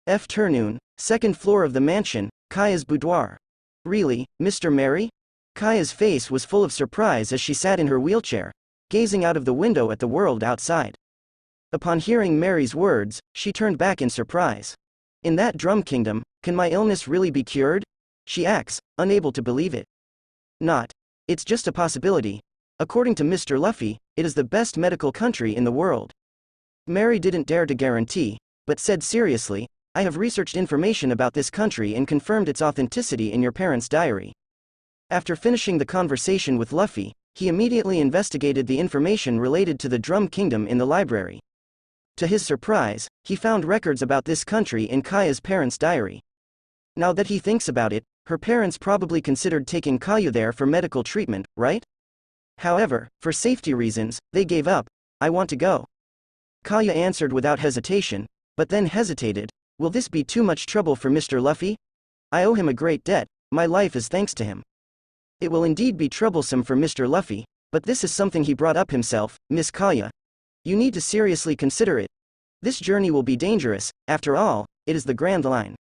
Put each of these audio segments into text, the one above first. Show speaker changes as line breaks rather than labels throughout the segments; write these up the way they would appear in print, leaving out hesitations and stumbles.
Afternoon, second floor of the mansion, Kaya's boudoir. Really, Mr. Mary? Kaya's face was full of surprise as she sat in her wheelchair, gazing out of the window at the world outside. Upon hearing Mary's words, she turned back in surprise. In that drum kingdom, can my illness really be cured? She asks, unable to believe it. Not. It's just a possibility. According to Mr. Luffy, it is the best medical country in the world. Mary didn't dare to guarantee, but said seriously, I have researched information about this country and confirmed its authenticity in your parents' diary. After finishing the conversation with Luffy, he immediately investigated the information related to the Drum Kingdom in the library. To his surprise, he found records about this country in Kaya's parents' diary. Now that he thinks about it, her parents probably considered taking Kaya there for medical treatment, right? However, for safety reasons, they gave up. I want to go. Kaya answered without hesitation, but then hesitated. Will this be too much trouble for Mr. Luffy? I owe him a great debt, my life is thanks to him. It will indeed be troublesome for Mr. Luffy, but this is something he brought up himself, Miss Kaya. You need to seriously consider it. This journey will be dangerous, after all, it is the Grand Line.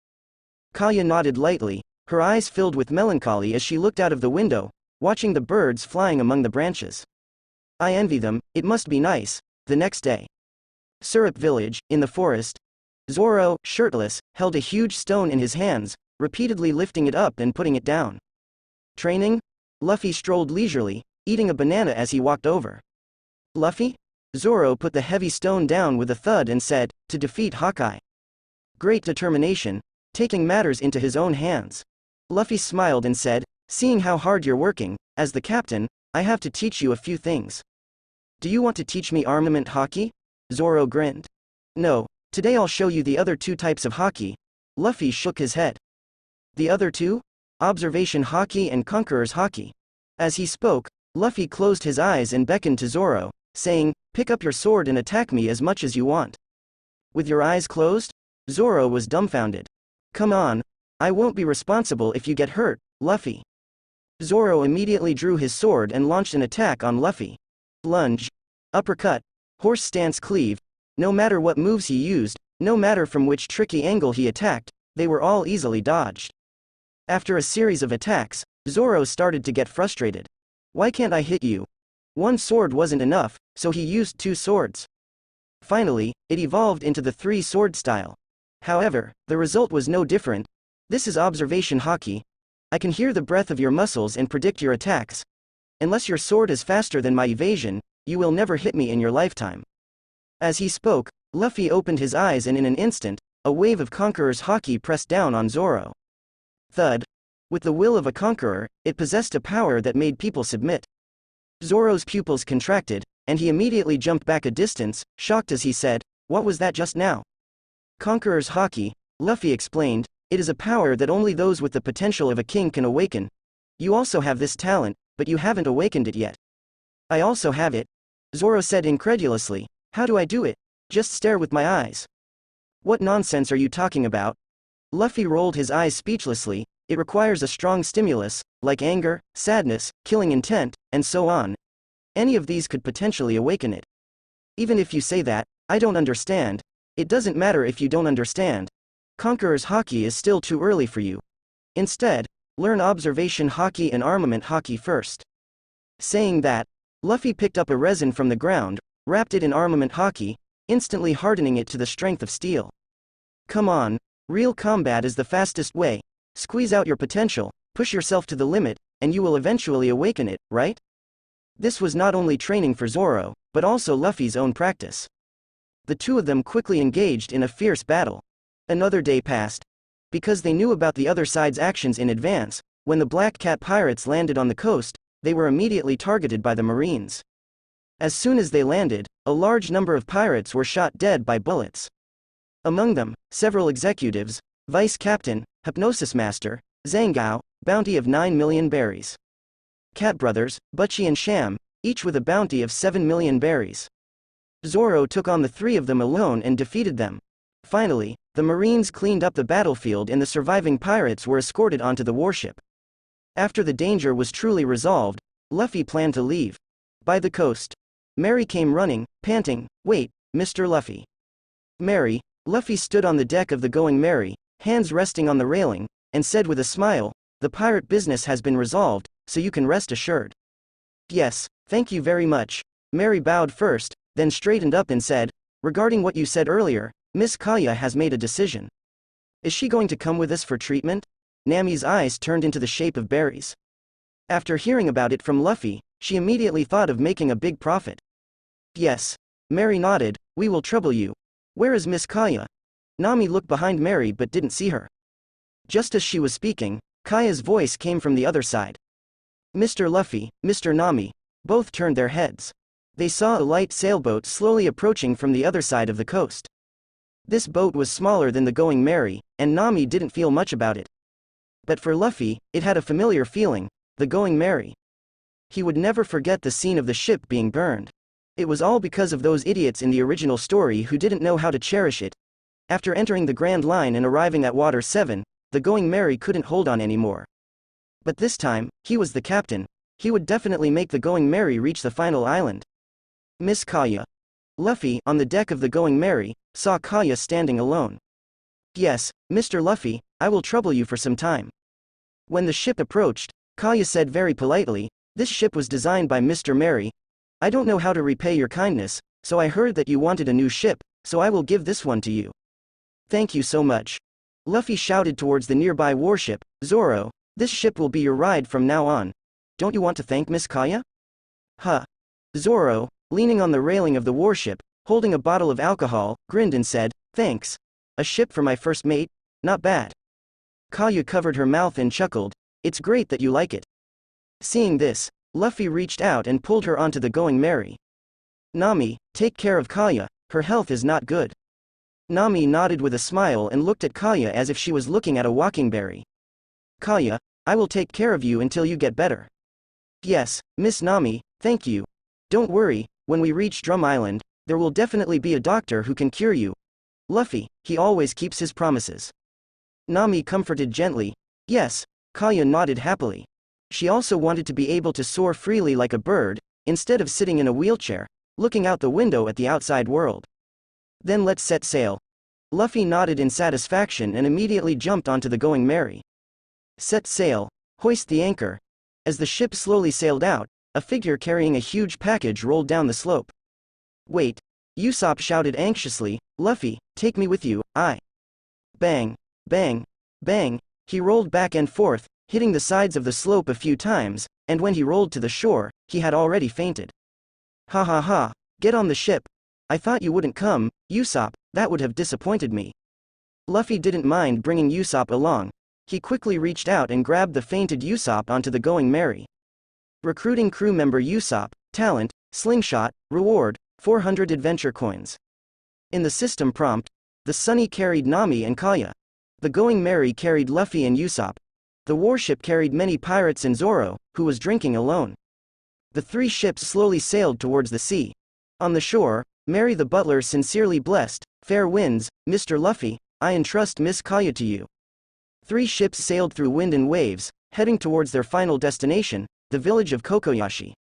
Kaya nodded lightly, her eyes filled with melancholy as she looked out of the window, watching the birds flying among the branches. I envy them, it must be nice. The next day. Syrup Village, in the forest. Zoro, shirtless, held a huge stone in his hands, repeatedly lifting it up and putting it down. Training? Luffy strolled leisurely, eating a banana as he walked over. Luffy? Zoro put the heavy stone down with a thud and said, to defeat Hawkeye. Great determination, taking matters into his own hands. Luffy smiled and said, seeing how hard you're working, as the captain, I have to teach you a few things. Do you want to teach me armament hockey? Zoro grinned. No, today I'll show you the other two types of hockey. Luffy shook his head. The other two? Observation hockey and conqueror's hockey. As he spoke, Luffy closed his eyes and beckoned to Zoro, saying, pick up your sword and attack me as much as you want. With your eyes closed? Zoro was dumbfounded. Come on, I won't be responsible if you get hurt, Luffy. Zoro immediately drew his sword and launched an attack on Luffy. Lunge. Uppercut. Horse stance cleave. No matter what moves he used, no matter from which tricky angle he attacked, they were all easily dodged. After a series of attacks, Zoro started to get frustrated. Why can't I hit you? One sword wasn't enough, so he used two swords. Finally, it evolved into the three-sword style. However, the result was no different. This is observation hockey. I can hear the breath of your muscles and predict your attacks. Unless your sword is faster than my evasion, you will never hit me in your lifetime. As he spoke, Luffy opened his eyes and in an instant, a wave of conqueror's hockey pressed down on Zoro. Thud. With the will of a conqueror, it possessed a power that made people submit. Zoro's pupils contracted, and he immediately jumped back a distance, shocked as he said, what was that just now? Conqueror's hockey, Luffy explained, it is a power that only those with the potential of a king can awaken. You also have this talent, but you haven't awakened it yet. I also have it. Zoro said incredulously, how do I do it? Just stare with my eyes. What nonsense are you talking about? Luffy rolled his eyes speechlessly. It requires a strong stimulus, like anger, sadness, killing intent, and so on. Any of these could potentially awaken it. Even if you say that, I don't understand. It doesn't matter if you don't understand. Conqueror's hockey is still too early for you. Instead, learn observation hockey and armament hockey first. Saying that, Luffy picked up a resin from the ground, wrapped it in armament hockey, instantly hardening it to the strength of steel. Come on, real combat is the fastest way. Squeeze out your potential, push yourself to the limit, and you will eventually awaken it, right? This was not only training for Zoro, but also Luffy's own practice. The two of them quickly engaged in a fierce battle. Another day passed. Because they knew about the other side's actions in advance, when the Black Cat pirates landed on the coast, they were immediately targeted by the Marines. As soon as they landed, a large number of pirates were shot dead by bullets. Among them, several executives, Vice Captain, Hypnosis Master, Zangao, bounty of 9 million berries. Cat Brothers, Butchie and Sham, each with a bounty of 7 million berries. Zoro took on the three of them alone and defeated them. Finally, the Marines cleaned up the battlefield and the surviving pirates were escorted onto the warship. After the danger was truly resolved, Luffy planned to leave. By the coast, Mary came running, panting, wait, Mr. Luffy. Mary, Luffy stood on the deck of the Going Merry, hands resting on the railing, and said with a smile, "The pirate business has been resolved, so you can rest assured." "Yes, thank you very much." Mary bowed first, then straightened up and said, "Regarding what you said earlier, Miss Kaya has made a decision. Is she going to come with us for treatment?" Nami's eyes turned into the shape of berries. After hearing about it from Luffy, she immediately thought of making a big profit. "Yes." Mary nodded, "We will trouble you. Where is Miss Kaya?" Nami looked behind Mary but didn't see her. Just as she was speaking, Kaya's voice came from the other side. Mr. Luffy, Mr. Nami, both turned their heads. They saw a light sailboat slowly approaching from the other side of the coast. This boat was smaller than the Going Merry, and Nami didn't feel much about it. But for Luffy, it had a familiar feeling, the Going Merry. He would never forget the scene of the ship being burned. It was all because of those idiots in the original story who didn't know how to cherish it. After entering the Grand Line and arriving at Water 7, the Going Merry couldn't hold on anymore. But this time, he was the captain. He would definitely make the Going Merry reach the final island. Miss Kaya. Luffy, on the deck of the Going Merry, saw Kaya standing alone. "Yes, Mr. Luffy, I will trouble you for some time." When the ship approached, Kaya said very politely, "This ship was designed by Mr. Merry. I don't know how to repay your kindness, so I heard that you wanted a new ship, so I will give this one to you." "Thank you so much." Luffy shouted towards the nearby warship, "Zoro, this ship will be your ride from now on. Don't you want to thank Miss Kaya?" "Huh." Zoro, leaning on the railing of the warship, holding a bottle of alcohol, grinned and said, "Thanks. A ship for my first mate? Not bad." Kaya covered her mouth and chuckled, "It's great that you like it." Seeing this, Luffy reached out and pulled her onto the Going Merry. "Nami, take care of Kaya, her health is not good." Nami nodded with a smile and looked at Kaya as if she was looking at a walking berry. "Kaya, I will take care of you until you get better." "Yes, Miss Nami, thank you. Don't worry, when we reach Drum Island, there will definitely be a doctor who can cure you. Luffy, he always keeps his promises." Nami comforted gently. "Yes." Kaya nodded happily. She also wanted to be able to soar freely like a bird, instead of sitting in a wheelchair, looking out the window at the outside world. "Then let's set sail." Luffy nodded in satisfaction and immediately jumped onto the Going Merry. Set sail. Hoist the anchor. As the ship slowly sailed out, a figure carrying a huge package rolled down the slope. "Wait." Usopp shouted anxiously, "Luffy, take me with you, I." Bang, bang, bang, he rolled back and forth, hitting the sides of the slope a few times, and when he rolled to the shore, he had already fainted. "Ha ha ha, get on the ship. I thought you wouldn't come, Usopp, that would have disappointed me." Luffy didn't mind bringing Usopp along. He quickly reached out and grabbed the fainted Usopp onto the Going Merry. Recruiting crew member Usopp, talent, slingshot, reward, 400 adventure coins. In the system prompt, the Sunny carried Nami and Kaya. The Going Merry carried Luffy and Usopp. The warship carried many pirates and Zoro, who was drinking alone. The three ships slowly sailed towards the sea. On the shore, Mary the butler sincerely blessed, "Fair winds, Mr. Luffy, I entrust Miss Kaya to you." 3 ships sailed through wind and waves, heading towards their final destination, the village of Kokoyashi.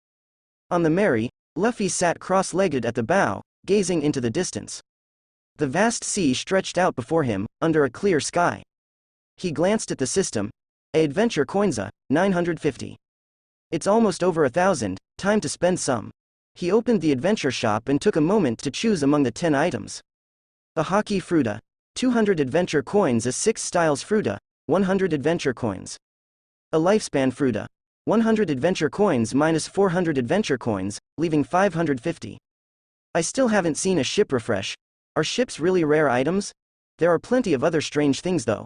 On the Merry, Luffy sat cross-legged at the bow, gazing into the distance. The vast sea stretched out before him, under a clear sky. He glanced at the system. Adventure coins, 950. It's almost over 1,000, time to spend some. He opened the adventure shop and took a moment to choose among the 10 items. A hockey fruta. 200 adventure coins, a 6 styles fruta, 100 adventure coins. A lifespan fruta. 100 adventure coins minus 400 adventure coins, leaving 550. I still haven't seen a ship refresh. Are ships really rare items? There are plenty of other strange things though.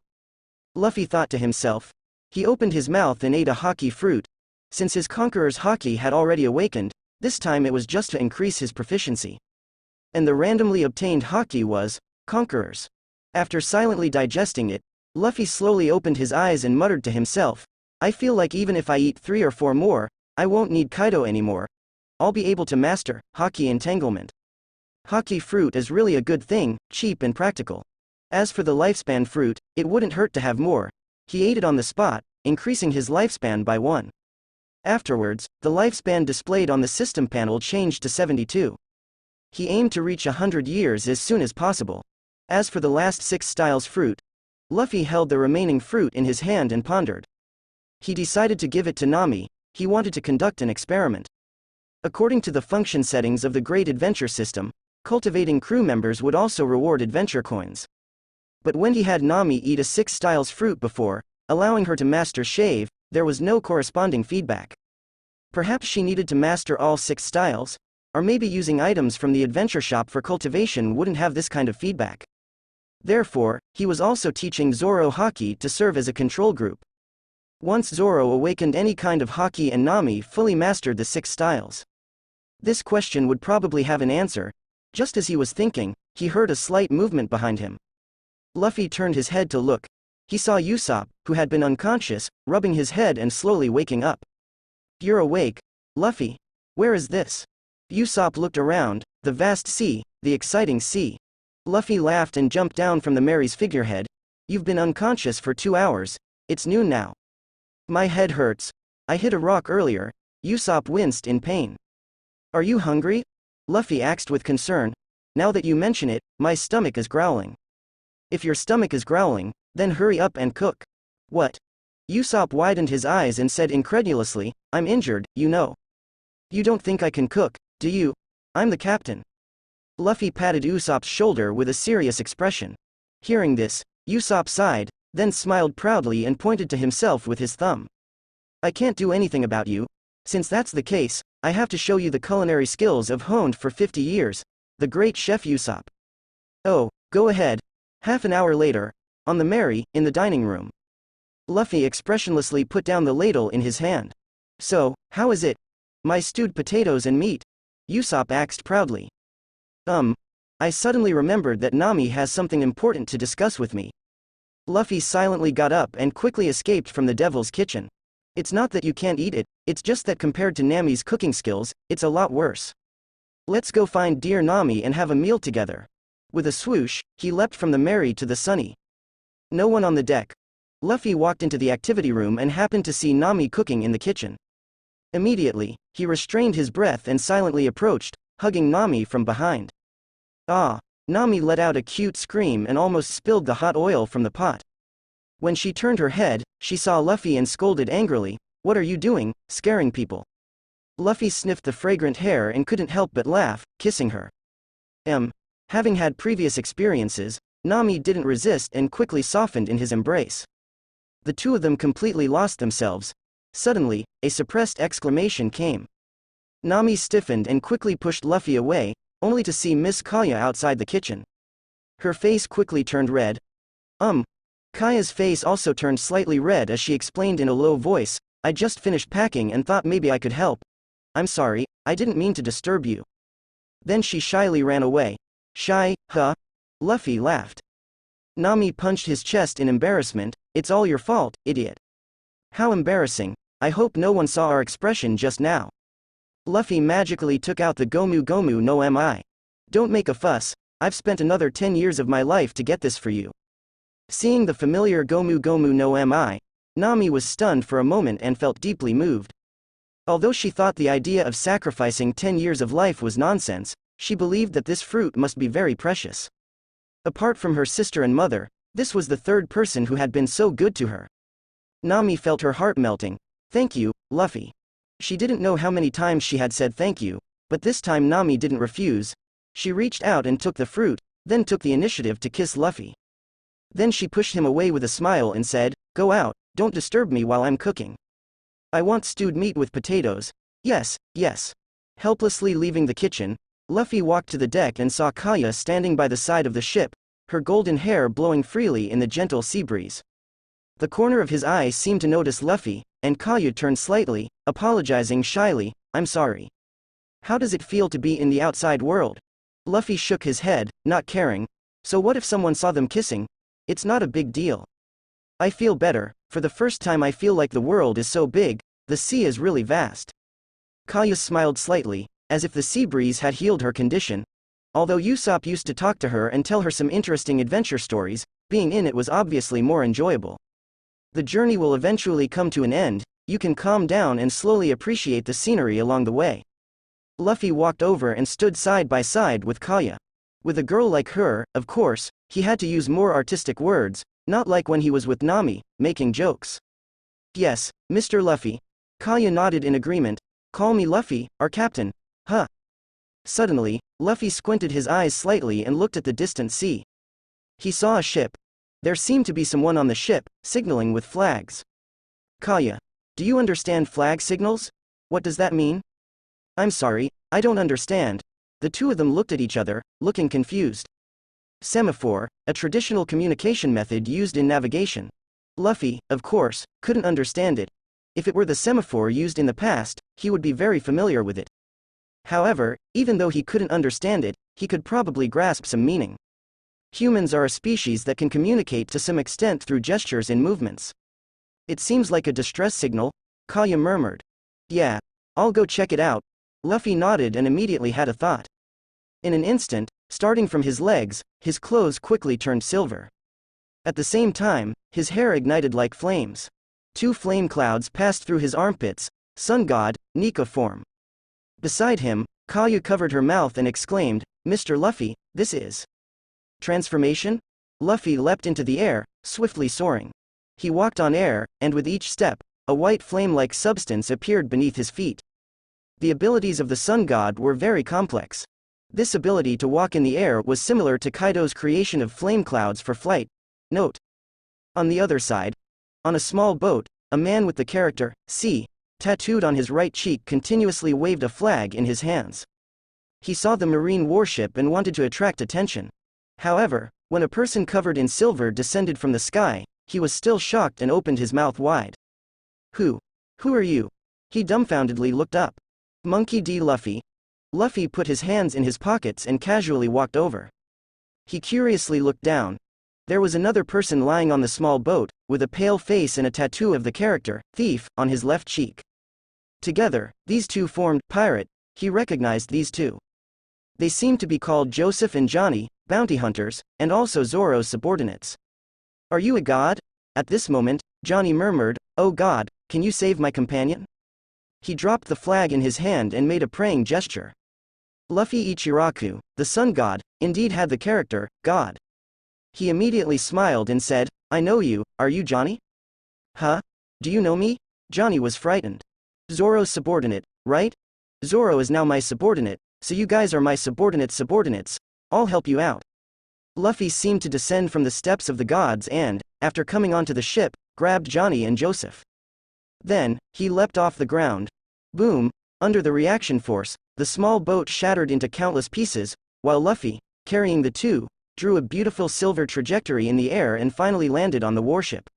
Luffy thought to himself. He opened his mouth and ate a hockey fruit. Since his conqueror's hockey had already awakened, this time it was just to increase his proficiency. And the randomly obtained hockey was conqueror's. After silently digesting it, Luffy slowly opened his eyes and muttered to himself, "I feel like even if I eat 3 or 4 more, I won't need Kaido anymore. I'll be able to master hockey entanglement." Hockey fruit is really a good thing, cheap and practical. As for the lifespan fruit, it wouldn't hurt to have more. He ate it on the spot, increasing his lifespan by 1. Afterwards, the lifespan displayed on the system panel changed to 72. He aimed to reach 100 years as soon as possible. As for the last 6 styles fruit, Luffy held the remaining fruit in his hand and pondered. He decided to give it to Nami. He wanted to conduct an experiment. According to the function settings of the Great Adventure system, cultivating crew members would also reward adventure coins. But when he had Nami eat a 6 styles fruit before, allowing her to master shave, there was no corresponding feedback. Perhaps she needed to master all 6 styles, or maybe using items from the adventure shop for cultivation wouldn't have this kind of feedback. Therefore, he was also teaching Zoro Haki to serve as a control group. Once Zoro awakened any kind of Haki and Nami fully mastered the 6 styles. This question would probably have an answer. Just as he was thinking, he heard a slight movement behind him. Luffy turned his head to look. He saw Usopp, who had been unconscious, rubbing his head and slowly waking up. "You're awake, Luffy. Where is this?" Usopp looked around. The vast sea, the exciting sea. Luffy laughed and jumped down from the Mary's figurehead. "You've been unconscious for 2 hours. It's noon now." "My head hurts. I hit a rock earlier." Usopp winced in pain. "Are you hungry?" Luffy asked with concern. "Now that you mention it, my stomach is growling." "If your stomach is growling, then hurry up and cook." "What?" Usopp widened his eyes and said incredulously, "I'm injured, you know." "You don't think I can cook, do you? I'm the captain." Luffy patted Usopp's shoulder with a serious expression. Hearing this, Usopp sighed, then smiled proudly and pointed to himself with his thumb. "I can't do anything about you. Since that's the case, I have to show you the culinary skills I've honed for 50 years, the great chef Usopp." "Oh, go ahead." Half an hour later, on the Mary, in the dining room. Luffy expressionlessly put down the ladle in his hand. "So, how is it?" "My stewed potatoes and meat," Usopp asked proudly. I suddenly remembered that Nami has something important to discuss with me." Luffy silently got up and quickly escaped from the Devil's Kitchen. "It's not that you can't eat it, it's just that compared to Nami's cooking skills, it's a lot worse. Let's go find dear Nami and have a meal together." With a swoosh, he leapt from the Mary to the Sunny. No one on the deck. Luffy walked into the activity room and happened to see Nami cooking in the kitchen. Immediately, he restrained his breath and silently approached, hugging Nami from behind. "Ah!" Nami let out a cute scream and almost spilled the hot oil from the pot. When she turned her head, she saw Luffy and scolded angrily, "What are you doing, scaring people?" Luffy sniffed the fragrant hair and couldn't help but laugh, kissing her. Having had previous experiences, Nami didn't resist and quickly softened in his embrace. The two of them completely lost themselves. Suddenly, a suppressed exclamation came. Nami stiffened and quickly pushed Luffy away, only to see Miss Kaya outside the kitchen. Her face quickly turned red. Kaya's face also turned slightly red as she explained in a low voice, "I just finished packing and thought maybe I could help. I'm sorry, I didn't mean to disturb you." Then she shyly ran away. "Shy, huh?" Luffy laughed. Nami punched his chest in embarrassment. "It's all your fault, idiot." "How embarrassing. I hope no one saw our expression just now." Luffy magically took out the Gomu Gomu no Mi. "Don't make a fuss, I've spent another 10 years of my life to get this for you." Seeing the familiar Gomu Gomu no Mi, Nami was stunned for a moment and felt deeply moved. Although she thought the idea of sacrificing 10 years of life was nonsense, she believed that this fruit must be very precious. Apart from her sister and mother, this was the third person who had been so good to her. Nami felt her heart melting. "Thank you, Luffy." She didn't know how many times she had said thank you, but this time Nami didn't refuse. She reached out and took the fruit, then took the initiative to kiss Luffy. Then she pushed him away with a smile and said, "Go out, don't disturb me while I'm cooking. I want stewed meat with potatoes." "Yes, yes." Helplessly leaving the kitchen, Luffy walked to the deck and saw Kaya standing by the side of the ship, her golden hair blowing freely in the gentle sea breeze. The corner of his eye seemed to notice Luffy, and Kaya turned slightly, apologizing shyly, "I'm sorry. How does it feel to be in the outside world?" Luffy shook his head, not caring. "So what if someone saw them kissing? It's not a big deal. I feel better, for the first time I feel like the world is so big, the sea is really vast." Kaya smiled slightly, as if the sea breeze had healed her condition. Although Usopp used to talk to her and tell her some interesting adventure stories, being in it was obviously more enjoyable. The journey will eventually come to an end, you can calm down and slowly appreciate the scenery along the way. Luffy walked over and stood side by side with Kaya. With a girl like her, of course, he had to use more artistic words, not like when he was with Nami, making jokes. Yes, Mr. Luffy. Kaya nodded in agreement. Call me Luffy, our captain. Huh. Suddenly, Luffy squinted his eyes slightly and looked at the distant sea. He saw a ship. There seemed to be someone on the ship, signaling with flags. Kaya. Do you understand flag signals? What does that mean? I'm sorry, I don't understand. The two of them looked at each other, looking confused. Semaphore, a traditional communication method used in navigation. Luffy, of course, couldn't understand it. If it were the semaphore used in the past, he would be very familiar with it. However, even though he couldn't understand it, he could probably grasp some meaning. Humans are a species that can communicate to some extent through gestures and movements. It seems like a distress signal, Kaya murmured. Yeah, I'll go check it out. Luffy nodded and immediately had a thought. In an instant, starting from his legs, his clothes quickly turned silver. At the same time, his hair ignited like flames. 2 flame clouds passed through his armpits, sun god, Nika form. Beside him, Kaya covered her mouth and exclaimed, Mr. Luffy, this is transformation? Luffy leapt into the air, swiftly soaring. He walked on air, and with each step, a white flame-like substance appeared beneath his feet. The abilities of the sun god were very complex. This ability to walk in the air was similar to Kaido's creation of flame clouds for flight. Note. On the other side, on a small boat, a man with the character, C, tattooed on his right cheek continuously waved a flag in his hands. He saw the marine warship and wanted to attract attention. However, when a person covered in silver descended from the sky, he was still shocked and opened his mouth wide. Who are you? He dumbfoundedly looked up. Monkey D. Luffy. Luffy put his hands in his pockets and casually walked over. He curiously looked down. There was another person lying on the small boat, with a pale face and a tattoo of the character, Thief, on his left cheek. Together, these two formed Pirate. He recognized these two. They seemed to be called Joseph and Johnny, bounty hunters, and also Zoro's subordinates. Are you a god? At this moment, Johnny murmured, Oh God, can you save my companion? He dropped the flag in his hand and made a praying gesture. Luffy Ichiraku, the sun god, indeed had the character, God. He immediately smiled and said, I know you, are you Johnny? Huh? Do you know me? Johnny was frightened. Zoro's subordinate, right? Zoro is now my subordinate, so you guys are my subordinates. I'll help you out. Luffy seemed to descend from the steps of the gods and, after coming onto the ship, grabbed Johnny and Joseph. Then, he leapt off the ground. Boom! Under the reaction force, the small boat shattered into countless pieces, while Luffy, carrying the two, drew a beautiful silver trajectory in the air and finally landed on the warship.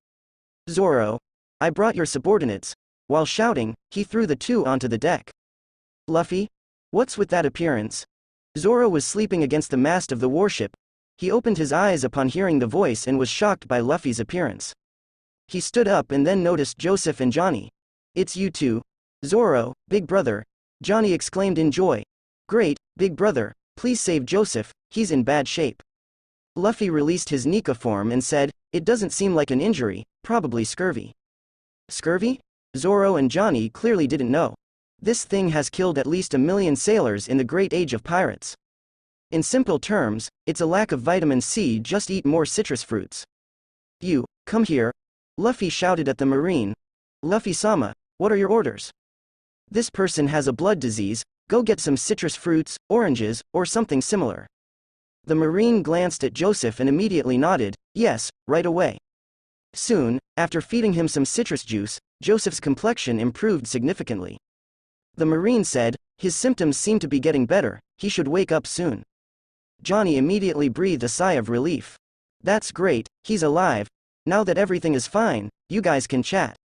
Zoro! I brought your subordinates. While shouting, he threw the two onto the deck. Luffy? What's with that appearance? Zoro was sleeping against the mast of the warship. He opened his eyes upon hearing the voice and was shocked by Luffy's appearance. He stood up and then noticed Joseph and Johnny. It's you two. Zoro, big brother. Johnny exclaimed in joy. Great, big brother, please save Joseph, he's in bad shape. Luffy released his Nika form and said, It doesn't seem like an injury, probably scurvy. Scurvy? Zoro and Johnny clearly didn't know. This thing has killed at least 1 million sailors in the Great Age of Pirates. In simple terms, it's a lack of vitamin C, just eat more citrus fruits. You, come here. Luffy shouted at the marine. Luffy-sama, what are your orders? This person has a blood disease, go get some citrus fruits, oranges, or something similar. The marine glanced at Joseph and immediately nodded, yes, right away. Soon, after feeding him some citrus juice, Joseph's complexion improved significantly. The marine said, his symptoms seem to be getting better, he should wake up soon. Johnny immediately breathed a sigh of relief. That's great, he's alive. Now that everything is fine, you guys can chat.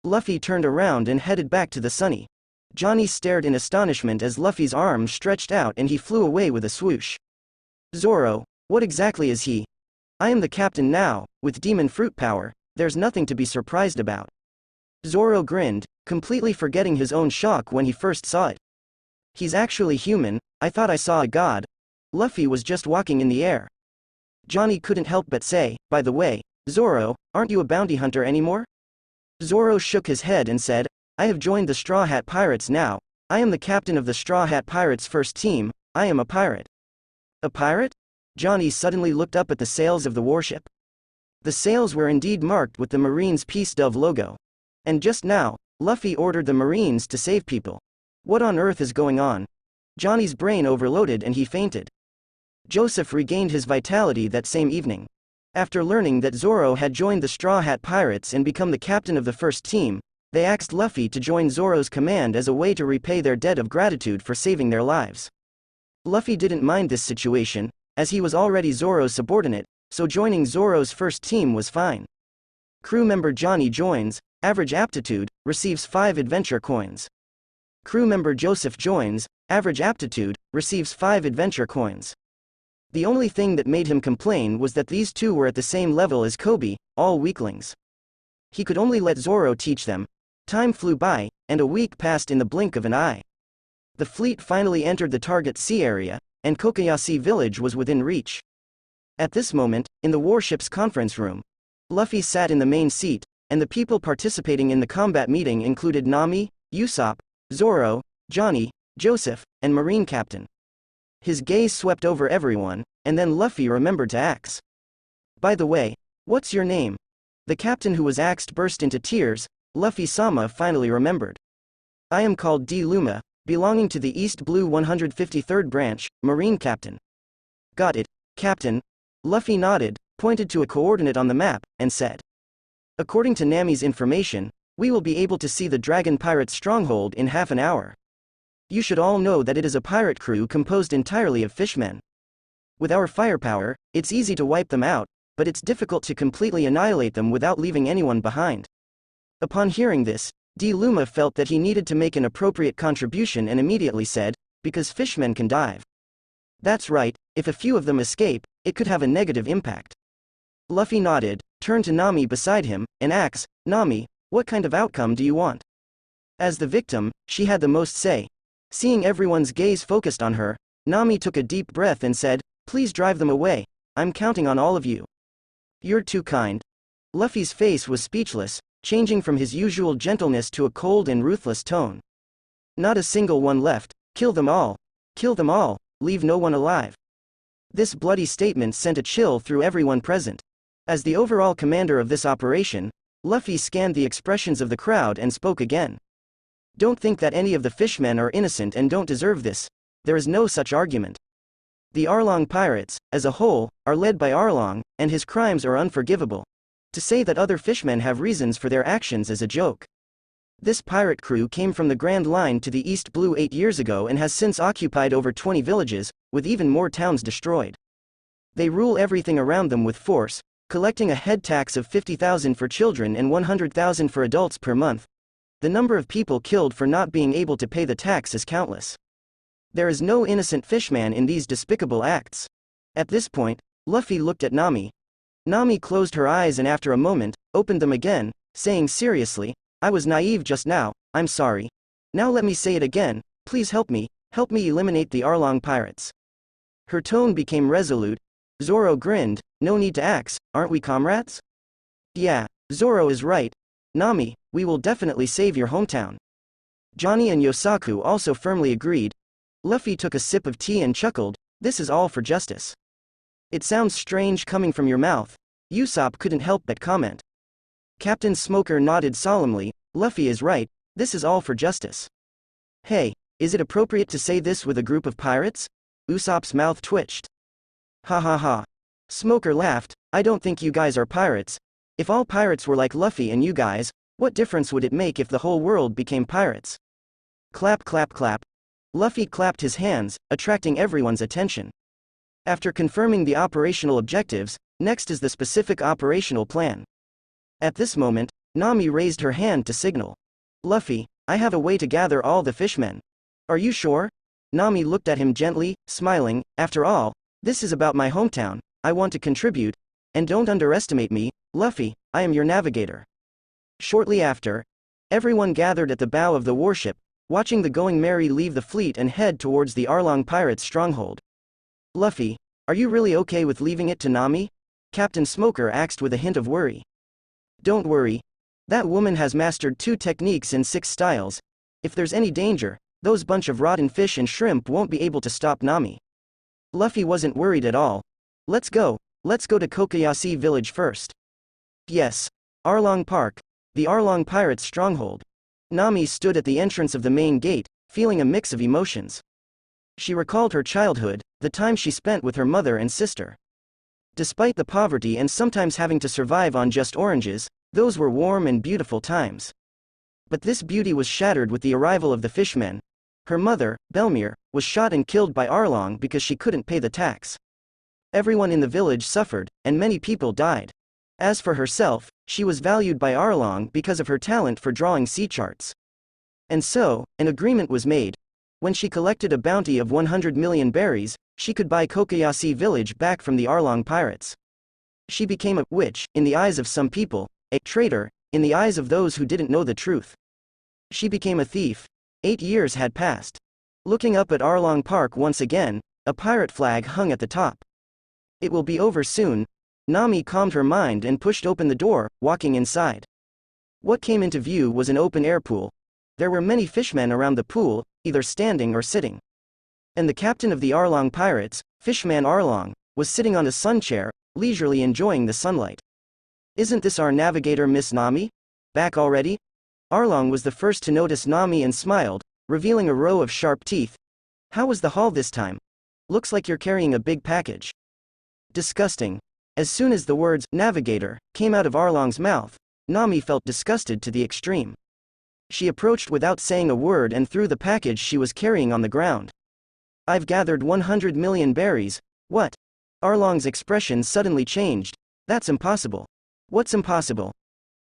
Luffy turned around and headed back to the sunny. Johnny stared in astonishment as Luffy's arms stretched out and he flew away with a swoosh. Zoro, what exactly is he? I am the captain now, with demon fruit power, there's nothing to be surprised about. Zoro grinned, completely forgetting his own shock when he first saw it. He's actually human, I thought I saw a god. Luffy was just walking in the air. Johnny couldn't help but say, by the way, Zoro, aren't you a bounty hunter anymore? Zoro shook his head and said, I have joined the Straw Hat Pirates now, I am the captain of the Straw Hat Pirates' first team, I am a pirate. A pirate? Johnny suddenly looked up at the sails of the warship. The sails were indeed marked with the Marine's Peace Dove logo. And just now, Luffy ordered the Marines to save people. What on earth is going on? Johnny's brain overloaded and he fainted. Joseph regained his vitality that same evening. After learning that Zoro had joined the Straw Hat Pirates and become the captain of the first team, they asked Luffy to join Zoro's command as a way to repay their debt of gratitude for saving their lives. Luffy didn't mind this situation, as he was already Zoro's subordinate, so joining Zoro's first team was fine. Crew member Johnny joins, average aptitude, receives 5 adventure coins. Crew member Joseph joins, average aptitude, receives 5 adventure coins. The only thing that made him complain was that these two were at the same level as Kobe, all weaklings. He could only let Zoro teach them. Time flew by, and a week passed in the blink of an eye. The fleet finally entered the target sea area, and Kokoyashi village was within reach. At this moment, in the warship's conference room, Luffy sat in the main seat, and the people participating in the combat meeting included Nami, Usopp, Zoro, Johnny, Joseph, and Marine Captain. His gaze swept over everyone, and then Luffy remembered to ask. By the way, what's your name? The captain who was axed burst into tears. Luffy-sama finally remembered. I am called D. Luma, belonging to the East Blue 153rd Branch, Marine Captain. Got it, Captain. Luffy nodded, pointed to a coordinate on the map, and said. According to Nami's information, we will be able to see the Dragon Pirate stronghold in half an hour. You should all know that it is a pirate crew composed entirely of fishmen. With our firepower, it's easy to wipe them out, but it's difficult to completely annihilate them without leaving anyone behind. Upon hearing this, D. Luma felt that he needed to make an appropriate contribution and immediately said, because fishmen can dive. That's right, if a few of them escape, it could have a negative impact. Luffy nodded, turned to Nami beside him, and asked, Nami, what kind of outcome do you want? As the victim, she had the most say. Seeing everyone's gaze focused on her, Nami took a deep breath and said, please drive them away, I'm counting on all of you. You're too kind. Luffy's face was speechless, changing from his usual gentleness to a cold and ruthless tone. Not a single one left, kill them all, leave no one alive. This bloody statement sent a chill through everyone present. As the overall commander of this operation, Luffy scanned the expressions of the crowd and spoke again. Don't think that any of the fishmen are innocent and don't deserve this. There is no such argument. The Arlong pirates, as a whole, are led by Arlong, and his crimes are unforgivable. To say that other fishmen have reasons for their actions is a joke. This pirate crew came from the Grand Line to the East Blue 8 years ago and has since occupied over 20 villages, with even more towns destroyed. They rule everything around them with force, collecting a head tax of 50,000 for children and 100,000 for adults per month. The number of people killed for not being able to pay the tax is countless. There is no innocent fishman in these despicable acts. At this point, Luffy looked at Nami. Nami closed her eyes and after a moment, opened them again, saying seriously, I was naive just now, I'm sorry. Now let me say it again, please help me eliminate the Arlong pirates. Her tone became resolute. Zoro grinned, no need to axe, aren't we comrades? Yeah, Zoro is right. Nami, we will definitely save your hometown. Johnny and Yosaku also firmly agreed. Luffy took a sip of tea and chuckled, this is all for justice. It sounds strange coming from your mouth. Usopp couldn't help but comment. Captain Smoker nodded solemnly, Luffy is right, this is all for justice. Hey, is it appropriate to say this with a group of pirates? Usopp's mouth twitched. Ha ha ha. Smoker laughed, I don't think you guys are pirates. If all pirates were like Luffy and you guys, what difference would it make if the whole world became pirates? Clap clap clap. Luffy clapped his hands, attracting everyone's attention. After confirming the operational objectives, next is the specific operational plan. At this moment, Nami raised her hand to signal. Luffy, I have a way to gather all the fishmen. Are you sure? Nami looked at him gently, smiling, after all, this is about my hometown, I want to contribute, and don't underestimate me, Luffy, I am your navigator. Shortly after, everyone gathered at the bow of the warship, watching the Going Merry leave the fleet and head towards the Arlong pirates' stronghold. Luffy, are you really okay with leaving it to Nami? Captain Smoker asked with a hint of worry. Don't worry. That woman has mastered 2 techniques in 6 styles. If there's any danger, those bunch of rotten fish and shrimp won't be able to stop Nami. Luffy wasn't worried at all. Let's go to Kokoyasi village first. Yes. Arlong Park, the Arlong pirates' stronghold. Nami stood at the entrance of the main gate, feeling a mix of emotions. She recalled her childhood, the time she spent with her mother and sister. Despite the poverty and sometimes having to survive on just oranges, those were warm and beautiful times. But this beauty was shattered with the arrival of the fishmen. Her mother, Belmere, was shot and killed by Arlong because she couldn't pay the tax. Everyone in the village suffered, and many people died. As for herself, she was valued by Arlong because of her talent for drawing sea charts. And so, an agreement was made. When she collected a bounty of 100 million berries, she could buy Kokoyasi village back from the Arlong pirates. She became a witch, in the eyes of some people, a traitor, in the eyes of those who didn't know the truth. She became a thief. 8 years had passed. Looking up at Arlong Park once again, a pirate flag hung at the top. It will be over soon. Nami calmed her mind and pushed open the door, walking inside. What came into view was an open-air pool. There were many fishmen around the pool, either standing or sitting. And the captain of the Arlong pirates, Fishman Arlong, was sitting on a sun chair, leisurely enjoying the sunlight. Isn't this our navigator Miss Nami? Back already? Arlong was the first to notice Nami and smiled, revealing a row of sharp teeth. How was the haul this time? Looks like you're carrying a big package. Disgusting. As soon as the words navigator came out of Arlong's mouth, Nami felt disgusted to the extreme. She approached without saying a word and threw the package she was carrying on the ground. I've gathered 100 million berries. What? Arlong's expression suddenly changed. That's impossible. What's impossible?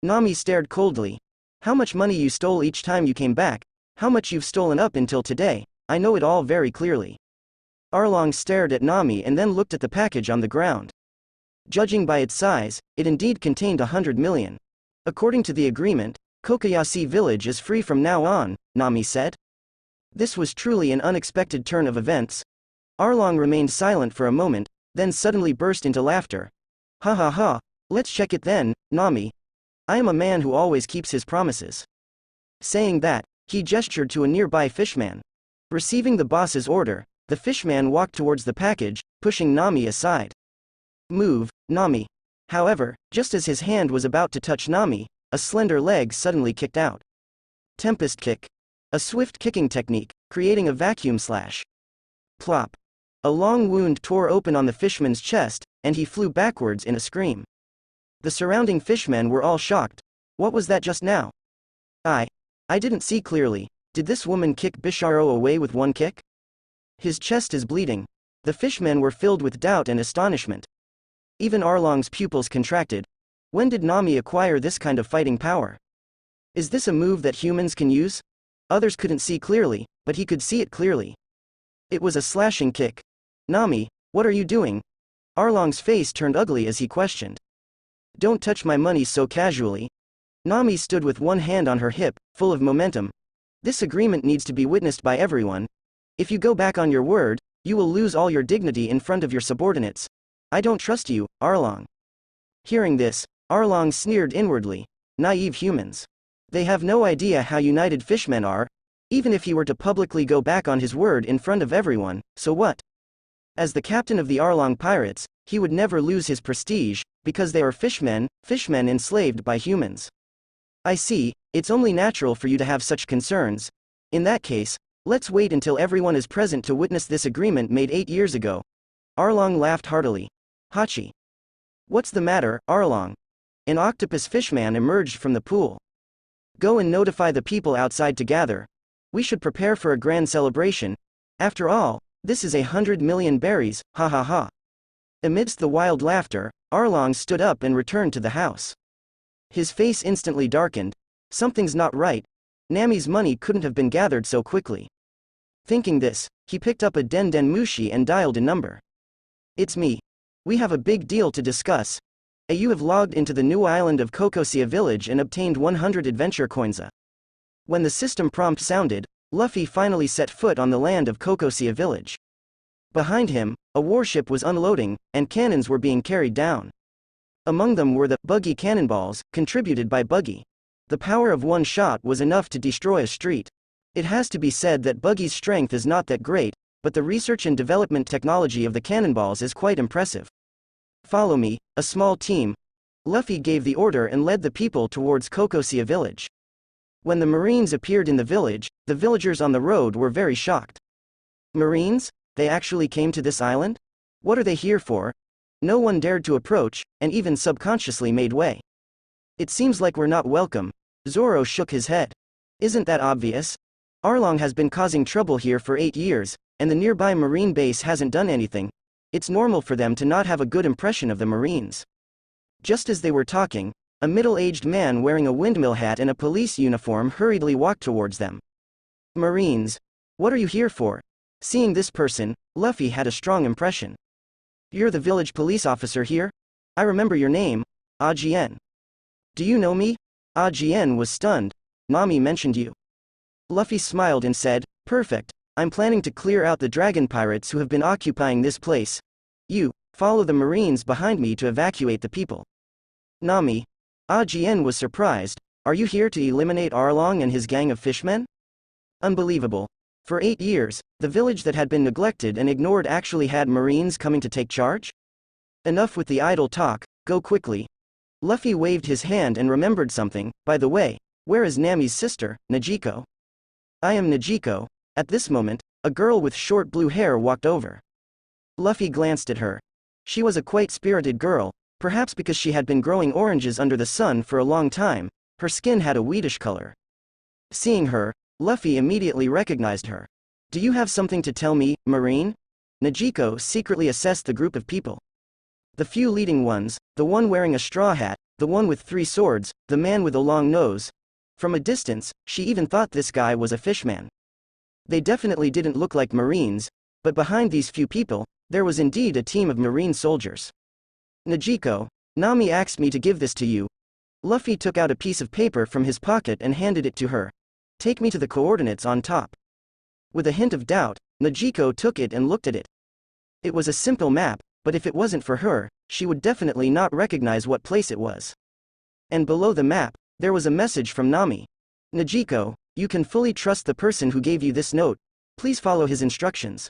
Nami stared coldly. How much money you stole each time you came back, how much you've stolen up until today, I know it all very clearly. Arlong stared at Nami and then looked at the package on the ground. Judging by its size, it indeed contained 100 million. According to the agreement, Kokoyasi village is free from now on, Nami said. This was truly an unexpected turn of events. Arlong remained silent for a moment, then suddenly burst into laughter. Ha ha ha, let's check it then, Nami. I am a man who always keeps his promises. Saying that, he gestured to a nearby fishman. Receiving the boss's order, the fishman walked towards the package, pushing Nami aside. Move, Nami. However, just as his hand was about to touch Nami, a slender leg suddenly kicked out. Tempest kick. A swift kicking technique, creating a vacuum slash. Plop. A long wound tore open on the fishman's chest, and he flew backwards in a scream. The surrounding fishmen were all shocked. What was that just now? I didn't see clearly. Did this woman kick Bisharo away with one kick? His chest is bleeding. The fishmen were filled with doubt and astonishment. Even Arlong's pupils contracted. When did Nami acquire this kind of fighting power? Is this a move that humans can use? Others couldn't see clearly, but he could see it clearly. It was a slashing kick. Nami, what are you doing? Arlong's face turned ugly as he questioned. Don't touch my money so casually. Nami stood with one hand on her hip, full of momentum. This agreement needs to be witnessed by everyone. If you go back on your word, you will lose all your dignity in front of your subordinates. I don't trust you, Arlong. Hearing this, Arlong sneered inwardly. Naive humans. They have no idea how united fishmen are. Even if he were to publicly go back on his word in front of everyone, so what? As the captain of the Arlong pirates, he would never lose his prestige, because they are fishmen enslaved by humans. I see, it's only natural for you to have such concerns. In that case, let's wait until everyone is present to witness this agreement made 8 years ago. Arlong laughed heartily. Hachi. What's the matter, Arlong? An octopus fishman emerged from the pool. Go and notify the people outside to gather. We should prepare for a grand celebration. After all, this is 100 million berries, ha ha ha. Amidst the wild laughter, Arlong stood up and returned to the house. His face instantly darkened. Something's not right. Nami's money couldn't have been gathered so quickly. Thinking this, he picked up a Den Mushi and dialed a number. It's me. We have a big deal to discuss. You have logged into the new island of Kokosia village and obtained 100 adventure coins. When the system prompt sounded, Luffy finally set foot on the land of Kokosia village. Behind him, a warship was unloading, and cannons were being carried down. Among them were the buggy cannonballs, contributed by Buggy. The power of one shot was enough to destroy a street. It has to be said that Buggy's strength is not that great, but the research and development technology of the cannonballs is quite impressive. Follow me, a small team. Luffy gave the order and led the people towards Kokosia village. When the Marines appeared in the village, the villagers on the road were very shocked. Marines? They actually came to this island? What are they here for? No one dared to approach, and even subconsciously made way. It seems like we're not welcome. Zoro shook his head. Isn't that obvious? Arlong has been causing trouble here for 8 years, and the nearby Marine base hasn't done anything. It's normal for them to not have a good impression of the Marines. Just as they were talking, a middle-aged man wearing a windmill hat and a police uniform hurriedly walked towards them. Marines. What are you here for? Seeing this person, Luffy had a strong impression. You're the village police officer here? I remember your name, Jhin. Do you know me? Jhin was stunned. Nami mentioned you. Luffy smiled and said, perfect, I'm planning to clear out the dragon pirates who have been occupying this place. You, follow the Marines behind me to evacuate the people. Nami. Jhin was surprised, are you here to eliminate Arlong and his gang of fishmen? Unbelievable. For 8 years, the village that had been neglected and ignored actually had Marines coming to take charge? Enough with the idle talk, go quickly. Luffy waved his hand and remembered something. By the way, where is Nami's sister, Nojiko? I am Nojiko. At this moment, a girl with short blue hair walked over. Luffy glanced at her. She was a quite spirited girl, perhaps because she had been growing oranges under the sun for a long time. Her skin had a wheatish color. Seeing her, Luffy immediately recognized her. Do you have something to tell me, Marine? Nojiko secretly assessed the group of people. The few leading ones, the one wearing a straw hat, the one with 3 swords, the man with a long nose. From a distance, she even thought this guy was a fishman. They definitely didn't look like Marines, but behind these few people, there was indeed a team of Marine soldiers. Nojiko, Nami asked me to give this to you. Luffy took out a piece of paper from his pocket and handed it to her. Take me to the coordinates on top. With a hint of doubt, Nojiko took it and looked at it. It was a simple map, but if it wasn't for her, she would definitely not recognize what place it was. And below the map, there was a message from Nami. Nojiko, you can fully trust the person who gave you this note. Please follow his instructions.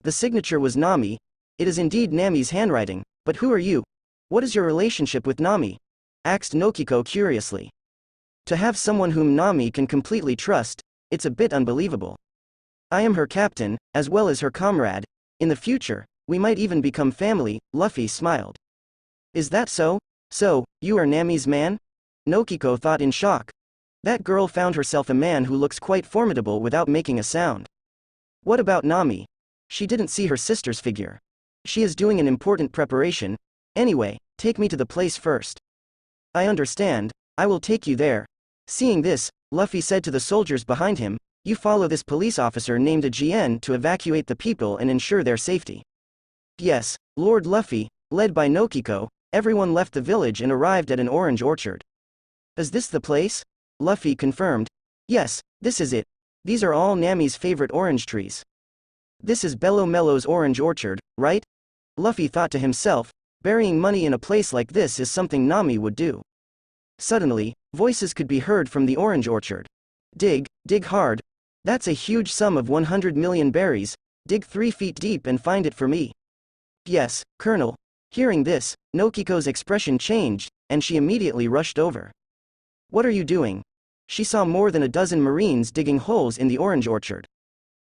The signature was Nami. It is indeed Nami's handwriting, but who are you? What is your relationship with Nami? Asked Nuoqigao curiously. To have someone whom Nami can completely trust, it's a bit unbelievable. I am her captain, as well as her comrade. In the future, we might even become family, Luffy smiled. Is that so? So, you are Nami's man? Nuoqigao thought in shock. That girl found herself a man who looks quite formidable without making a sound. What about Nami? She didn't see her sister's figure. She is doing an important preparation. Anyway, take me to the place first. I understand, I will take you there. Seeing this, Luffy said to the soldiers behind him, you follow this police officer named Jhin to evacuate the people and ensure their safety. Yes, Lord Luffy, led by Nuoqigao, everyone left the village and arrived at an orange orchard. Is this the place? Luffy confirmed. Yes, this is it. These are all Nami's favorite orange trees. This is Bello Mello's orange orchard, right? Luffy thought to himself, burying money in a place like this is something Nami would do. Suddenly, voices could be heard from the orange orchard. Dig, dig hard. That's a huge sum of 100 million berries. Dig 3 feet deep and find it for me. Yes, Colonel. Hearing this, Nuoqiko's expression changed, and she immediately rushed over. What are you doing? She saw more than a dozen Marines digging holes in the orange orchard.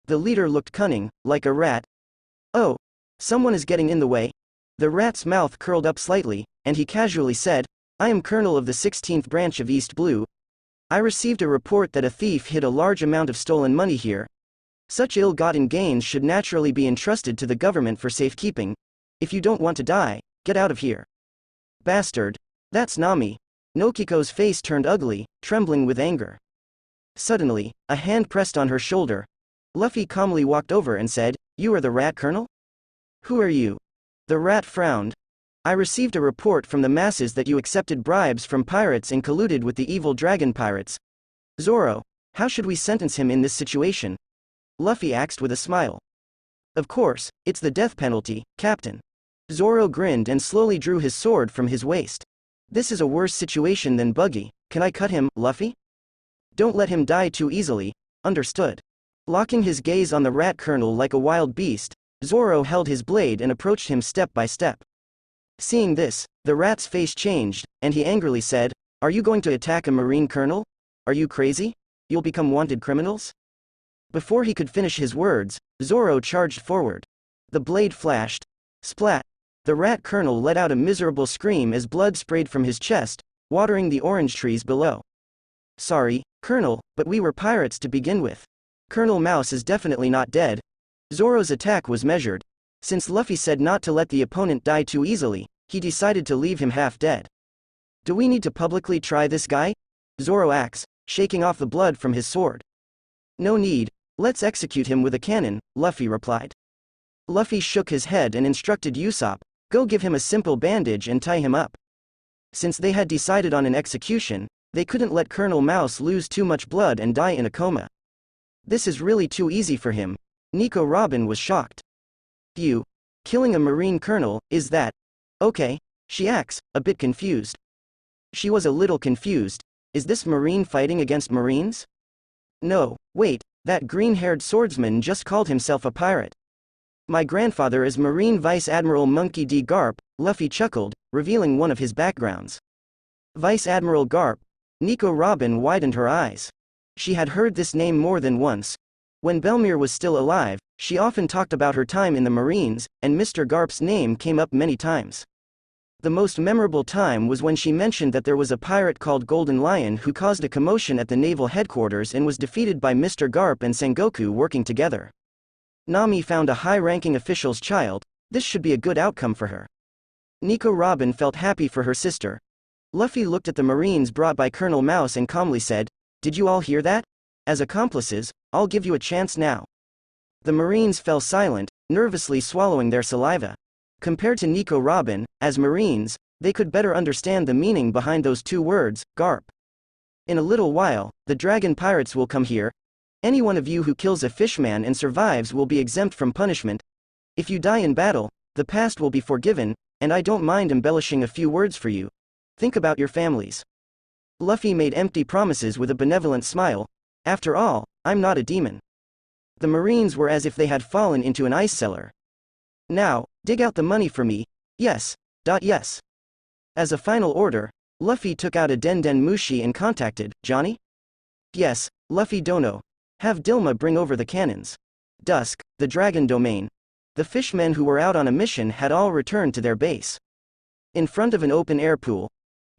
The leader looked cunning, like a rat. Oh, someone is getting in the way. The rat's mouth curled up slightly, and he casually said, I am Colonel of the 16th branch of East Blue. I received a report that a thief hid a large amount of stolen money here. Such ill-gotten gains should naturally be entrusted to the government for safekeeping. If you don't want to die, get out of here. Bastard. That's Nami. Nuoqiko's face turned ugly, trembling with anger. Suddenly, a hand pressed on her shoulder. Luffy calmly walked over and said, You are the rat, Colonel? Who are you? The rat frowned. I received a report from the masses that you accepted bribes from pirates and colluded with the evil dragon pirates. Zoro, how should we sentence him in this situation? Luffy asked with a smile. Of course, it's the death penalty, Captain. Zoro grinned and slowly drew his sword from his waist. This is a worse situation than Buggy. Can I cut him, Luffy? Don't let him die too easily. Understood. Locking his gaze on the rat colonel like a wild beast, Zoro held his blade and approached him step by step. Seeing this, the rat's face changed, and he angrily said, "Are you going to attack a marine colonel? Are you crazy? You'll become wanted criminals?" Before he could finish his words, Zoro charged forward. The blade flashed. Splat! The rat colonel let out a miserable scream as blood sprayed from his chest, watering the orange trees below. "Sorry, Colonel, but we were pirates to begin with. Colonel Mouse is definitely not dead." Zoro's attack was measured. Since Luffy said not to let the opponent die too easily, he decided to leave him half dead. "Do we need to publicly try this guy?" Zoro asked, shaking off the blood from his sword. "No need, let's execute him with a cannon," Luffy replied. Luffy shook his head and instructed Usopp, "Go give him a simple bandage and tie him up." Since they had decided on an execution, they couldn't let Colonel Mouse lose too much blood and die in a coma. This is really too easy for him. Nico Robin was shocked. "You killing a marine colonel, is that okay?" she asked, a bit confused. She was a little confused. Is this marine fighting against marines? No, wait, that green-haired swordsman just called himself a pirate. "My grandfather is Marine Vice Admiral Monkey D. Garp," Luffy chuckled, revealing one of his backgrounds. Vice Admiral Garp. Nico Robin widened her eyes. She had heard this name more than once. When Belmere was still alive, she often talked about her time in the Marines, and Mr. Garp's name came up many times. The most memorable time was when she mentioned that there was a pirate called Golden Lion who caused a commotion at the naval headquarters and was defeated by Mr. Garp and Sengoku working together. Nami found a high-ranking official's child. This should be a good outcome for her. Nico Robin felt happy for her sister. Luffy looked at the Marines brought by Colonel Mouse and calmly said, "Did you all hear that? As accomplices, I'll give you a chance now." The Marines fell silent, nervously swallowing their saliva. Compared to Nico Robin, as Marines, they could better understand the meaning behind those two words, Garp. "In a little while, the dragon pirates will come here. Any one of you who kills a fishman and survives will be exempt from punishment. If you die in battle, the past will be forgiven, and I don't mind embellishing a few words for you. Think about your families." Luffy made empty promises with a benevolent smile. "After all, I'm not a demon." The Marines were as if they had fallen into an ice cellar. "Now, dig out the money for me. Yes. Yes." As a final order, Luffy took out a Den Mushi and contacted Johnny. "Yes, Luffy Dono. Have Dilma bring over the cannons." Dusk, the dragon domain. The fishmen who were out on a mission had all returned to their base. In front of an open-air pool,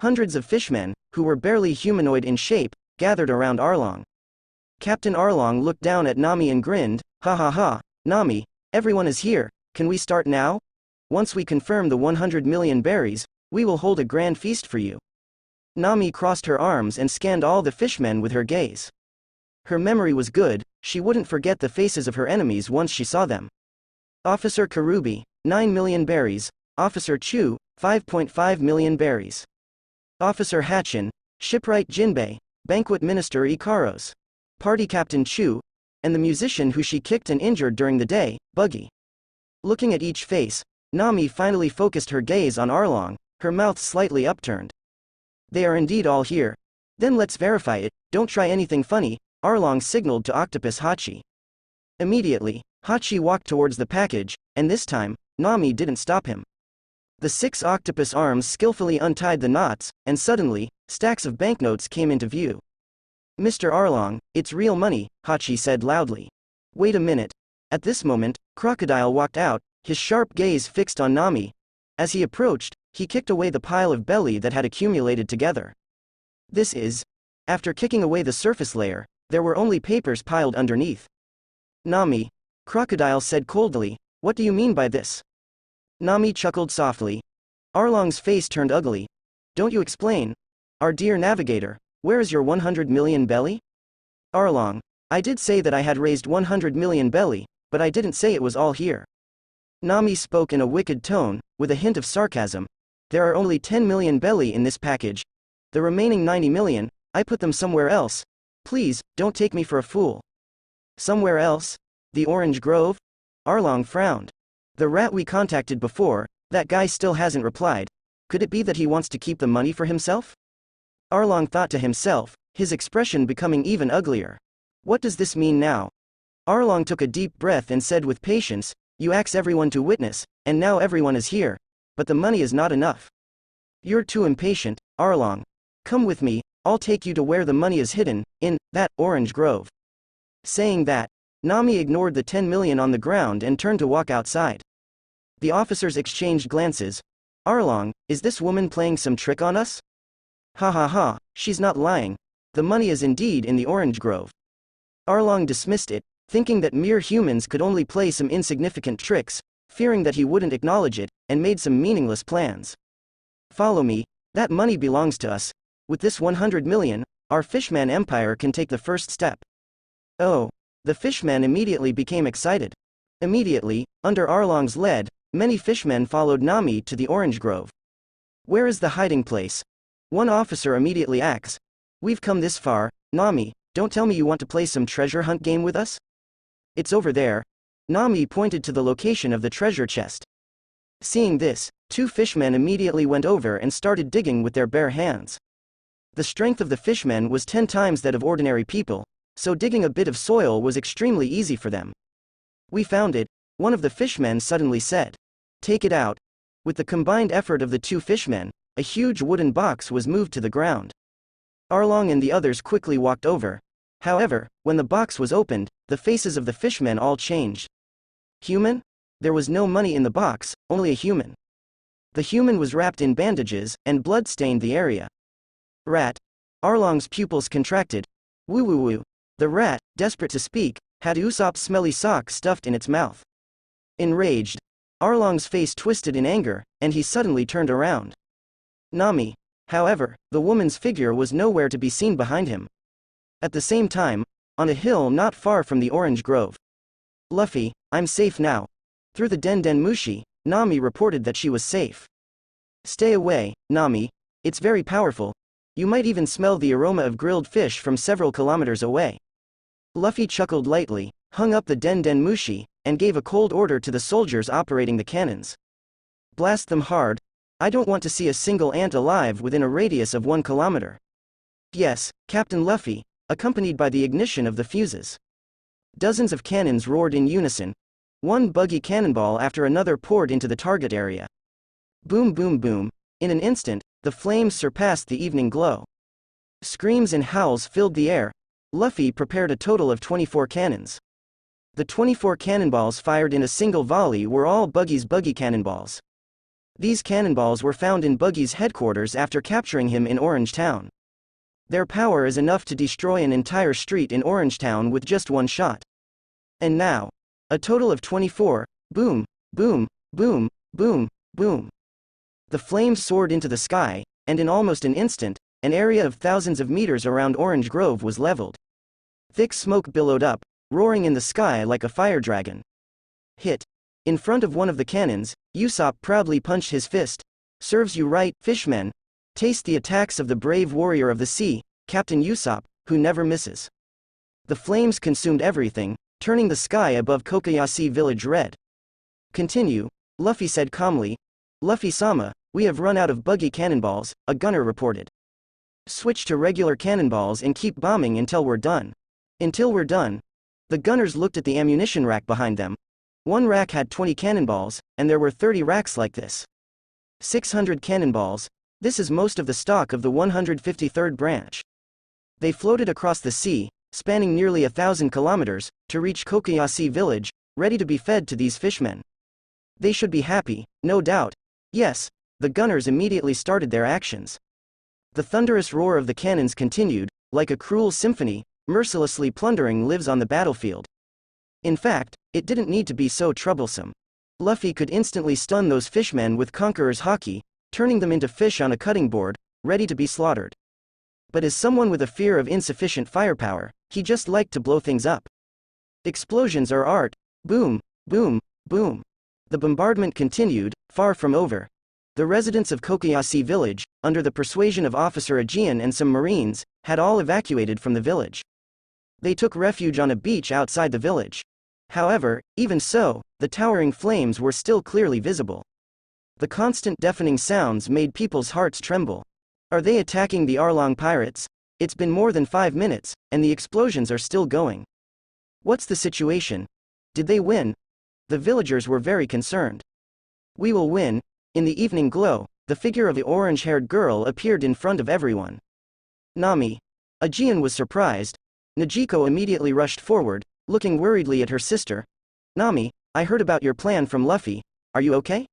hundreds of fishmen, who were barely humanoid in shape, gathered around Arlong. Captain Arlong looked down at Nami and grinned, "Ha ha ha, Nami, everyone is here, can we start now? Once we confirm the 100 million berries, we will hold a grand feast for you." Nami crossed her arms and scanned all the fishmen with her gaze. Her memory was good, she wouldn't forget the faces of her enemies once she saw them. Officer Karubi, 9 million berries. Officer Chu, 5.5 million berries. Officer Hatchin, Shipwright Jinbei, Banquet Minister Ikaros, Party Captain Chu, and the musician who she kicked and injured during the day, Buggy. Looking at each face, Nami finally focused her gaze on Arlong, her mouth slightly upturned. "They are indeed all here. Then let's verify it, don't try anything funny," Arlong signaled to Octopus Hachi. Immediately, Hachi walked towards the package, and this time, Nami didn't stop him. The 6 octopus arms skillfully untied the knots, and suddenly, stacks of banknotes came into view. "Mr. Arlong, it's real money," Hachi said loudly. "Wait a minute." At this moment, Crocodile walked out, his sharp gaze fixed on Nami. As he approached, he kicked away the pile of belly that had accumulated together. This is... After kicking away the surface layer, there were only papers piled underneath. "Nami," Crocodile said coldly, "what do you mean by this?" Nami chuckled softly. Arlong's face turned ugly. "Don't you explain? Our dear navigator, where is your 100 million belly?" "Arlong, I did say that I had raised 100 million belly, but I didn't say it was all here." Nami spoke in a wicked tone, with a hint of sarcasm. "There are only 10 million belly in this package. The remaining 90 million, I put them somewhere else. Please, don't take me for a fool." "Somewhere else? The Orange Grove?" Arlong frowned. "The rat we contacted before, that guy still hasn't replied. Could it be that he wants to keep the money for himself?" Arlong thought to himself, his expression becoming even uglier. "What does this mean now? Arlong took a deep breath and said with patience, "You ask everyone to witness, and now everyone is here. But the money is not enough. You're too impatient, Arlong. Come with me, I'll take you to where the money is hidden, in that orange grove." Saying that, Nami ignored the 10 million on the ground and turned to walk outside. The officers exchanged glances. "Arlong, is this woman playing some trick on us?" "Ha ha ha, she's not lying. The money is indeed in the orange grove." Arlong dismissed it, thinking that mere humans could only play some insignificant tricks, fearing that he wouldn't acknowledge it, and made some meaningless plans. "Follow me, that money belongs to us. With this 100 million, our Fishman Empire can take the first step." Oh, the Fishman immediately became excited. Immediately, under Arlong's lead, many fishmen followed Nami to the orange grove. "Where is the hiding place?" One officer immediately asks. "We've come this far, Nami, don't tell me you want to play some treasure hunt game with us?" "It's over there." Nami pointed to the location of the treasure chest. Seeing this, two fishmen immediately went over and started digging with their bare hands. The strength of the fishmen was 10 times that of ordinary people, so digging a bit of soil was extremely easy for them. "We found it," one of the fishmen suddenly said. "Take it out." With the combined effort of the two fishmen, a huge wooden box was moved to the ground. Arlong and the others quickly walked over. However, when the box was opened, the faces of the fishmen all changed. Human? There was no money in the box, only a human. The human was wrapped in bandages, and blood stained the area. Rat. Arlong's pupils contracted. Woo woo woo. The rat, desperate to speak, had Usopp's smelly sock stuffed in its mouth. Enraged, Arlong's face twisted in anger, and he suddenly turned around. Nami. However, the woman's figure was nowhere to be seen behind him. At the same time, on a hill not far from the orange grove. "Luffy, I'm safe now." Through the Den Mushi, Nami reported that she was safe. "Stay away, Nami. It's very powerful. You might even smell the aroma of grilled fish from several kilometers away." Luffy chuckled lightly, hung up the Den Mushi, and gave a cold order to the soldiers operating the cannons. "Blast them hard. I don't want to see a single ant alive within a radius of 1 kilometer. "Yes, Captain Luffy," accompanied by the ignition of the fuses. Dozens of cannons roared in unison. One buggy cannonball after another poured into the target area. Boom boom boom. In an instant, the flames surpassed the evening glow. Screams and howls filled the air. Luffy prepared a total of 24 cannons. The 24 cannonballs fired in a single volley were all Buggy's buggy cannonballs. These cannonballs were found in Buggy's headquarters after capturing him in Orange Town. Their power is enough to destroy an entire street in Orange Town with just one shot. And now, a total of 24, boom, boom, boom, boom, boom. The flames soared into the sky, and in almost an instant, an area of thousands of meters around Orange Grove was leveled. Thick smoke billowed up, roaring in the sky like a fire dragon. Hit. In front of one of the cannons, Usopp proudly punched his fist. "Serves you right, fishmen. Taste the attacks of the brave warrior of the sea, Captain Usopp, who never misses." The flames consumed everything, turning the sky above Kokoyasi village red. "Continue," Luffy said calmly. "Luffy-sama, we have run out of buggy cannonballs," a gunner reported. "Switch to regular cannonballs and keep bombing until we're done." "Until we're done." The gunners looked at the ammunition rack behind them. One rack had 20 cannonballs, and there were 30 racks like this. 600 cannonballs. This is most of the stock of the 153rd branch. They floated across the sea, spanning nearly 1,000 kilometers, to reach Kokoyasi village, ready to be fed to these fishmen. They should be happy, no doubt. Yes, the gunners immediately started their actions. The thunderous roar of the cannons continued, like a cruel symphony, mercilessly plundering lives on the battlefield. In fact, it didn't need to be so troublesome. Luffy could instantly stun those fishmen with Conqueror's Haki, turning them into fish on a cutting board, ready to be slaughtered. But as someone with a fear of insufficient firepower, he just liked to blow things up. Explosions are art. Boom, boom, boom. The bombardment continued, far from over. The residents of Kokoyasi village, under the persuasion of Officer Aegean and some marines, had all evacuated from the village. They took refuge on a beach outside the village. However, even so, the towering flames were still clearly visible. The constant deafening sounds made people's hearts tremble. Are they attacking the Arlong pirates? It's been more than 5 minutes, and the explosions are still going. What's the situation? Did they win? The villagers were very concerned. We will win. In the evening glow, the figure of the orange-haired girl appeared in front of everyone. Nami. Jhin was surprised. Nojiko immediately rushed forward, looking worriedly at her sister. Nami, I heard about your plan from Luffy. Are you okay?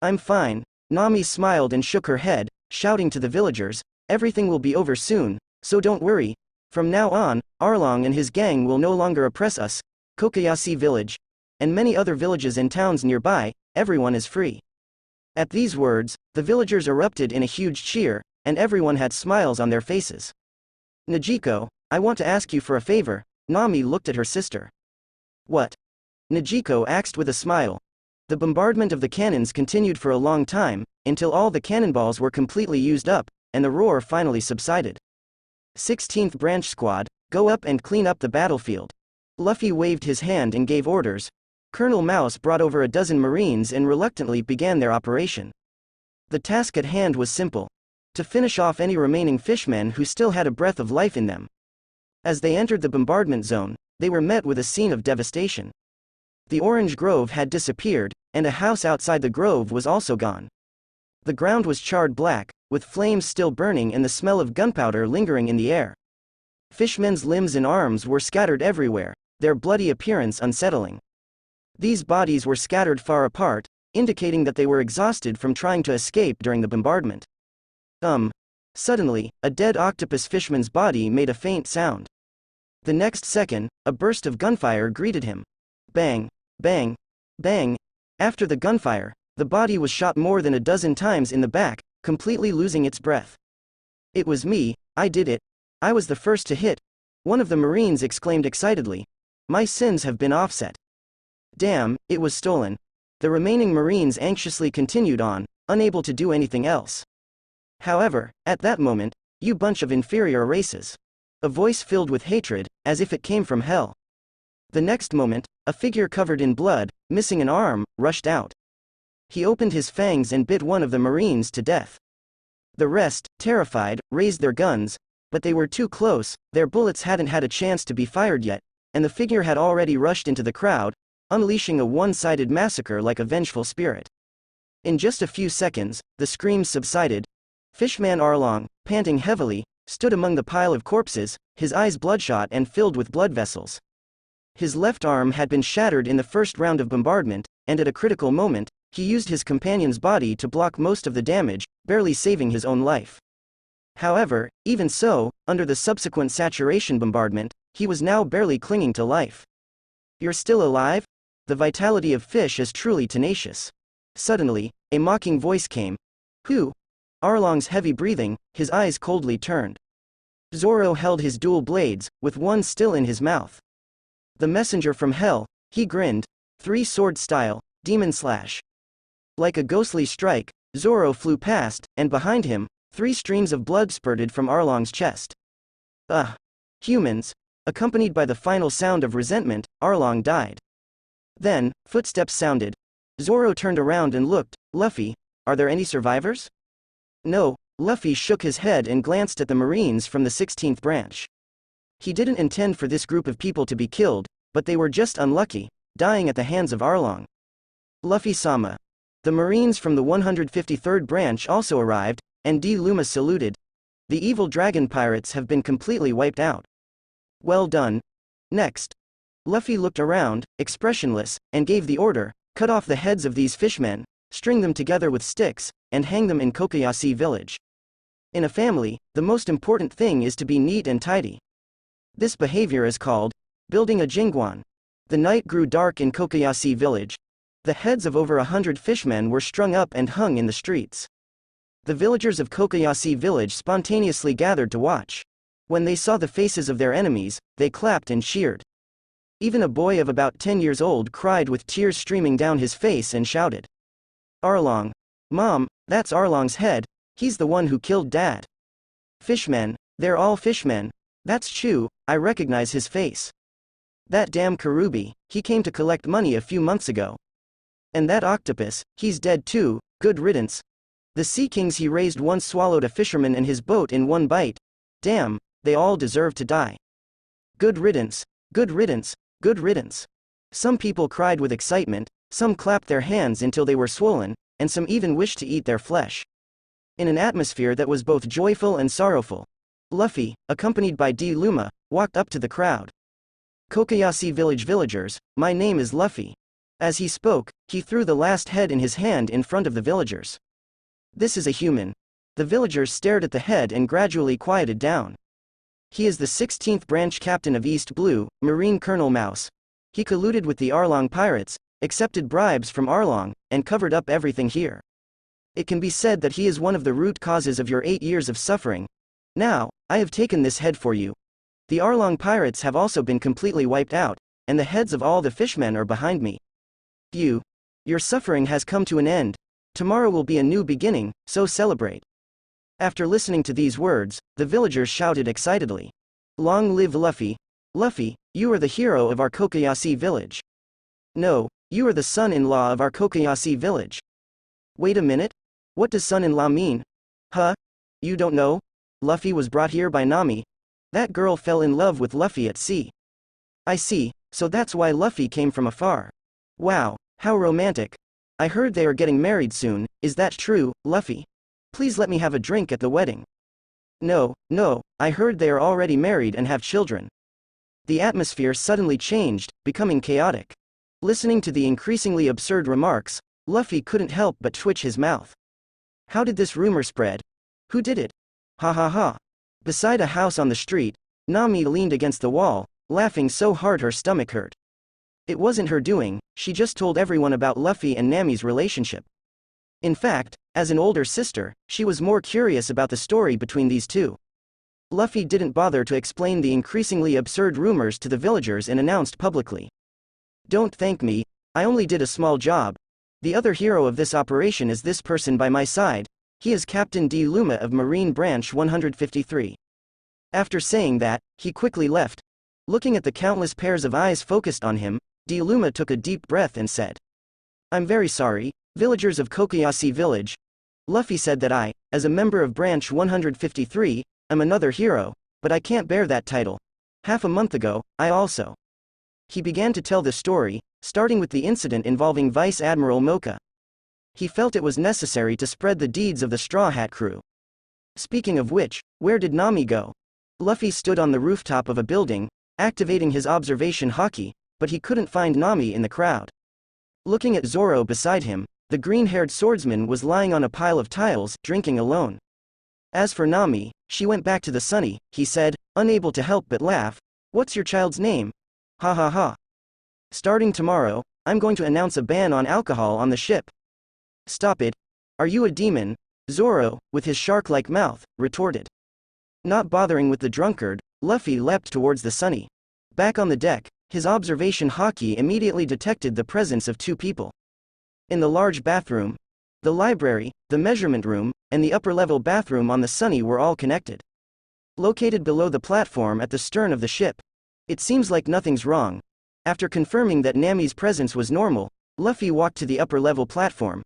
I'm fine. Nami smiled and shook her head, shouting to the villagers, everything will be over soon, so don't worry. From now on, Arlong and his gang will no longer oppress us. Kokoyashi village, and many other villages and towns nearby, everyone is free. At these words, the villagers erupted in a huge cheer, and everyone had smiles on their faces. Nojiko, I want to ask you for a favor. Nami looked at her sister. What? Nojiko asked with a smile. The bombardment of the cannons continued for a long time, until all the cannonballs were completely used up, and the roar finally subsided. 16th Branch Squad, go up and clean up the battlefield. Luffy waved his hand and gave orders. Colonel Mouse brought over a dozen Marines and reluctantly began their operation. The task at hand was simple: to finish off any remaining fishmen who still had a breath of life in them. As they entered the bombardment zone, they were met with a scene of devastation. The orange grove had disappeared, and a house outside the grove was also gone. The ground was charred black, with flames still burning and the smell of gunpowder lingering in the air. Fishmen's limbs and arms were scattered everywhere, their bloody appearance unsettling. These bodies were scattered far apart, indicating that they were exhausted from trying to escape during the bombardment. Suddenly, a dead octopus fishman's body made a faint sound. The next second, a burst of gunfire greeted him. Bang, bang, bang. After the gunfire, the body was shot more than a dozen times in the back, completely losing its breath. It was me, I did it. I was the first to hit. One of the Marines exclaimed excitedly. My sins have been offset. Damn, it was stolen. The remaining Marines anxiously continued on, unable to do anything else. However, at that moment, you bunch of inferior races. A voice filled with hatred, as if it came from hell. The next moment, a figure covered in blood, missing an arm, rushed out. He opened his fangs and bit one of the Marines to death. The rest, terrified, raised their guns, but they were too close, their bullets hadn't had a chance to be fired yet, and the figure had already rushed into the crowd, unleashing a one-sided massacre like a vengeful spirit. In just a few seconds, the screams subsided. Fishman Arlong, panting heavily, stood among the pile of corpses, his eyes bloodshot and filled with blood vessels. His left arm had been shattered in the first round of bombardment, and at a critical moment, he used his companion's body to block most of the damage, barely saving his own life. However, even so, under the subsequent saturation bombardment, he was now barely clinging to life. You're still alive? The vitality of fish is truly tenacious. Suddenly, a mocking voice came. Who? Arlong's heavy breathing, his eyes coldly turned. Zoro held his dual blades, with one still in his mouth. The messenger from hell, he grinned. 3-sword style, demon slash. Like a ghostly strike, Zoro flew past, and behind him, 3 streams of blood spurted from Arlong's chest. Humans. Accompanied by the final sound of resentment, Arlong died. Then, footsteps sounded. Zoro turned around and looked. Luffy, are there any survivors? No. Luffy shook his head and glanced at the Marines from the 16th branch. He didn't intend for this group of people to be killed, but they were just unlucky, dying at the hands of Arlong. Luffy-sama. The Marines from the 153rd branch also arrived, and D. Luma saluted. The evil dragon pirates have been completely wiped out. Well done. Next. Luffy looked around, expressionless, and gave the order, cut off the heads of these fishmen, string them together with sticks, and hang them in Kokoyashi village. In a family, the most important thing is to be neat and tidy. This behavior is called building a jingguan. The night grew dark in Kokoyashi village. The heads of over 100 fishmen were strung up and hung in the streets. The villagers of Kokoyashi village spontaneously gathered to watch. When they saw the faces of their enemies, they clapped and cheered. Even a boy of about 10 years old cried with tears streaming down his face and shouted. Arlong. Mom, that's Arlong's head, he's the one who killed Dad. Fishmen, they're all fishmen. That's Chu, I recognize his face. That damn Karubi, he came to collect money a few months ago. And that octopus, he's dead too, good riddance. The sea kings he raised once swallowed a fisherman and his boat in one bite. Damn, they all deserve to die. Good riddance, Good riddance. Some people cried with excitement, some clapped their hands until they were swollen, and some even wished to eat their flesh. In an atmosphere that was both joyful and sorrowful, Luffy, accompanied by D. Luma, walked up to the crowd. Kokoyashi Village villagers, my name is Luffy. As he spoke, he threw the last head in his hand in front of the villagers. This is a human. The villagers stared at the head and gradually quieted down. He is the 16th branch captain of East Blue, Marine Colonel Mouse. He colluded with the Arlong pirates, accepted bribes from Arlong, and covered up everything here. It can be said that he is one of the root causes of your 8 years of suffering. Now, I have taken this head for you. The Arlong pirates have also been completely wiped out, and the heads of all the fishmen are behind me. Your suffering has come to an end. Tomorrow will be a new beginning, so celebrate. After listening to these words, the villagers shouted excitedly. Long live Luffy! Luffy, you are the hero of our Kokoyashi village. No, you are the son-in-law of our Kokoyashi village. Wait a minute? What does son-in-law mean? Huh? You don't know? Luffy was brought here by Nami. That girl fell in love with Luffy at sea. I see, so that's why Luffy came from afar. Wow, how romantic. I heard they are getting married soon, is that true, Luffy? Please let me have a drink at the wedding. No, I heard they are already married and have children. The atmosphere suddenly changed, becoming chaotic. Listening to the increasingly absurd remarks, Luffy couldn't help but twitch his mouth. How did this rumor spread? Who did it? Ha ha ha. Beside a house on the street, Nami leaned against the wall, laughing so hard her stomach hurt. It wasn't her doing, she just told everyone about Luffy and Nami's relationship. In fact, as an older sister, she was more curious about the story between these two. Luffy didn't bother to explain the increasingly absurd rumors to the villagers and announced publicly. Don't thank me, I only did a small job. The other hero of this operation is this person by my side, he is Captain D. Luma of Marine Branch 153. After saying that, he quickly left. Looking at the countless pairs of eyes focused on him, D. Luma took a deep breath and said, I'm very sorry, villagers of Kokoyashi village. Luffy said that I, as a member of Branch 153, am another hero, but I can't bear that title. Half a month ago, I also. He began to tell the story, starting with the incident involving Vice Admiral Mocha. He felt it was necessary to spread the deeds of the Straw Hat crew. Speaking of which, where did Nami go? Luffy stood on the rooftop of a building, activating his observation haki, but he couldn't find Nami in the crowd. Looking at Zoro beside him, the green-haired swordsman was lying on a pile of tiles, drinking alone. As for Nami, she went back to the sunny, he said, unable to help but laugh. What's your child's name? Ha ha ha. Starting tomorrow, I'm going to announce a ban on alcohol on the ship. Stop it. Are you a demon? Zoro, with his shark-like mouth, retorted. Not bothering with the drunkard, Luffy leapt towards the sunny. Back on the deck, his observation haki immediately detected the presence of two people. In the large bathroom, the library, the measurement room, and the upper-level bathroom on the sunny were all connected. Located below the platform at the stern of the ship. It seems like nothing's wrong. After confirming that Nami's presence was normal, Luffy walked to the upper-level platform.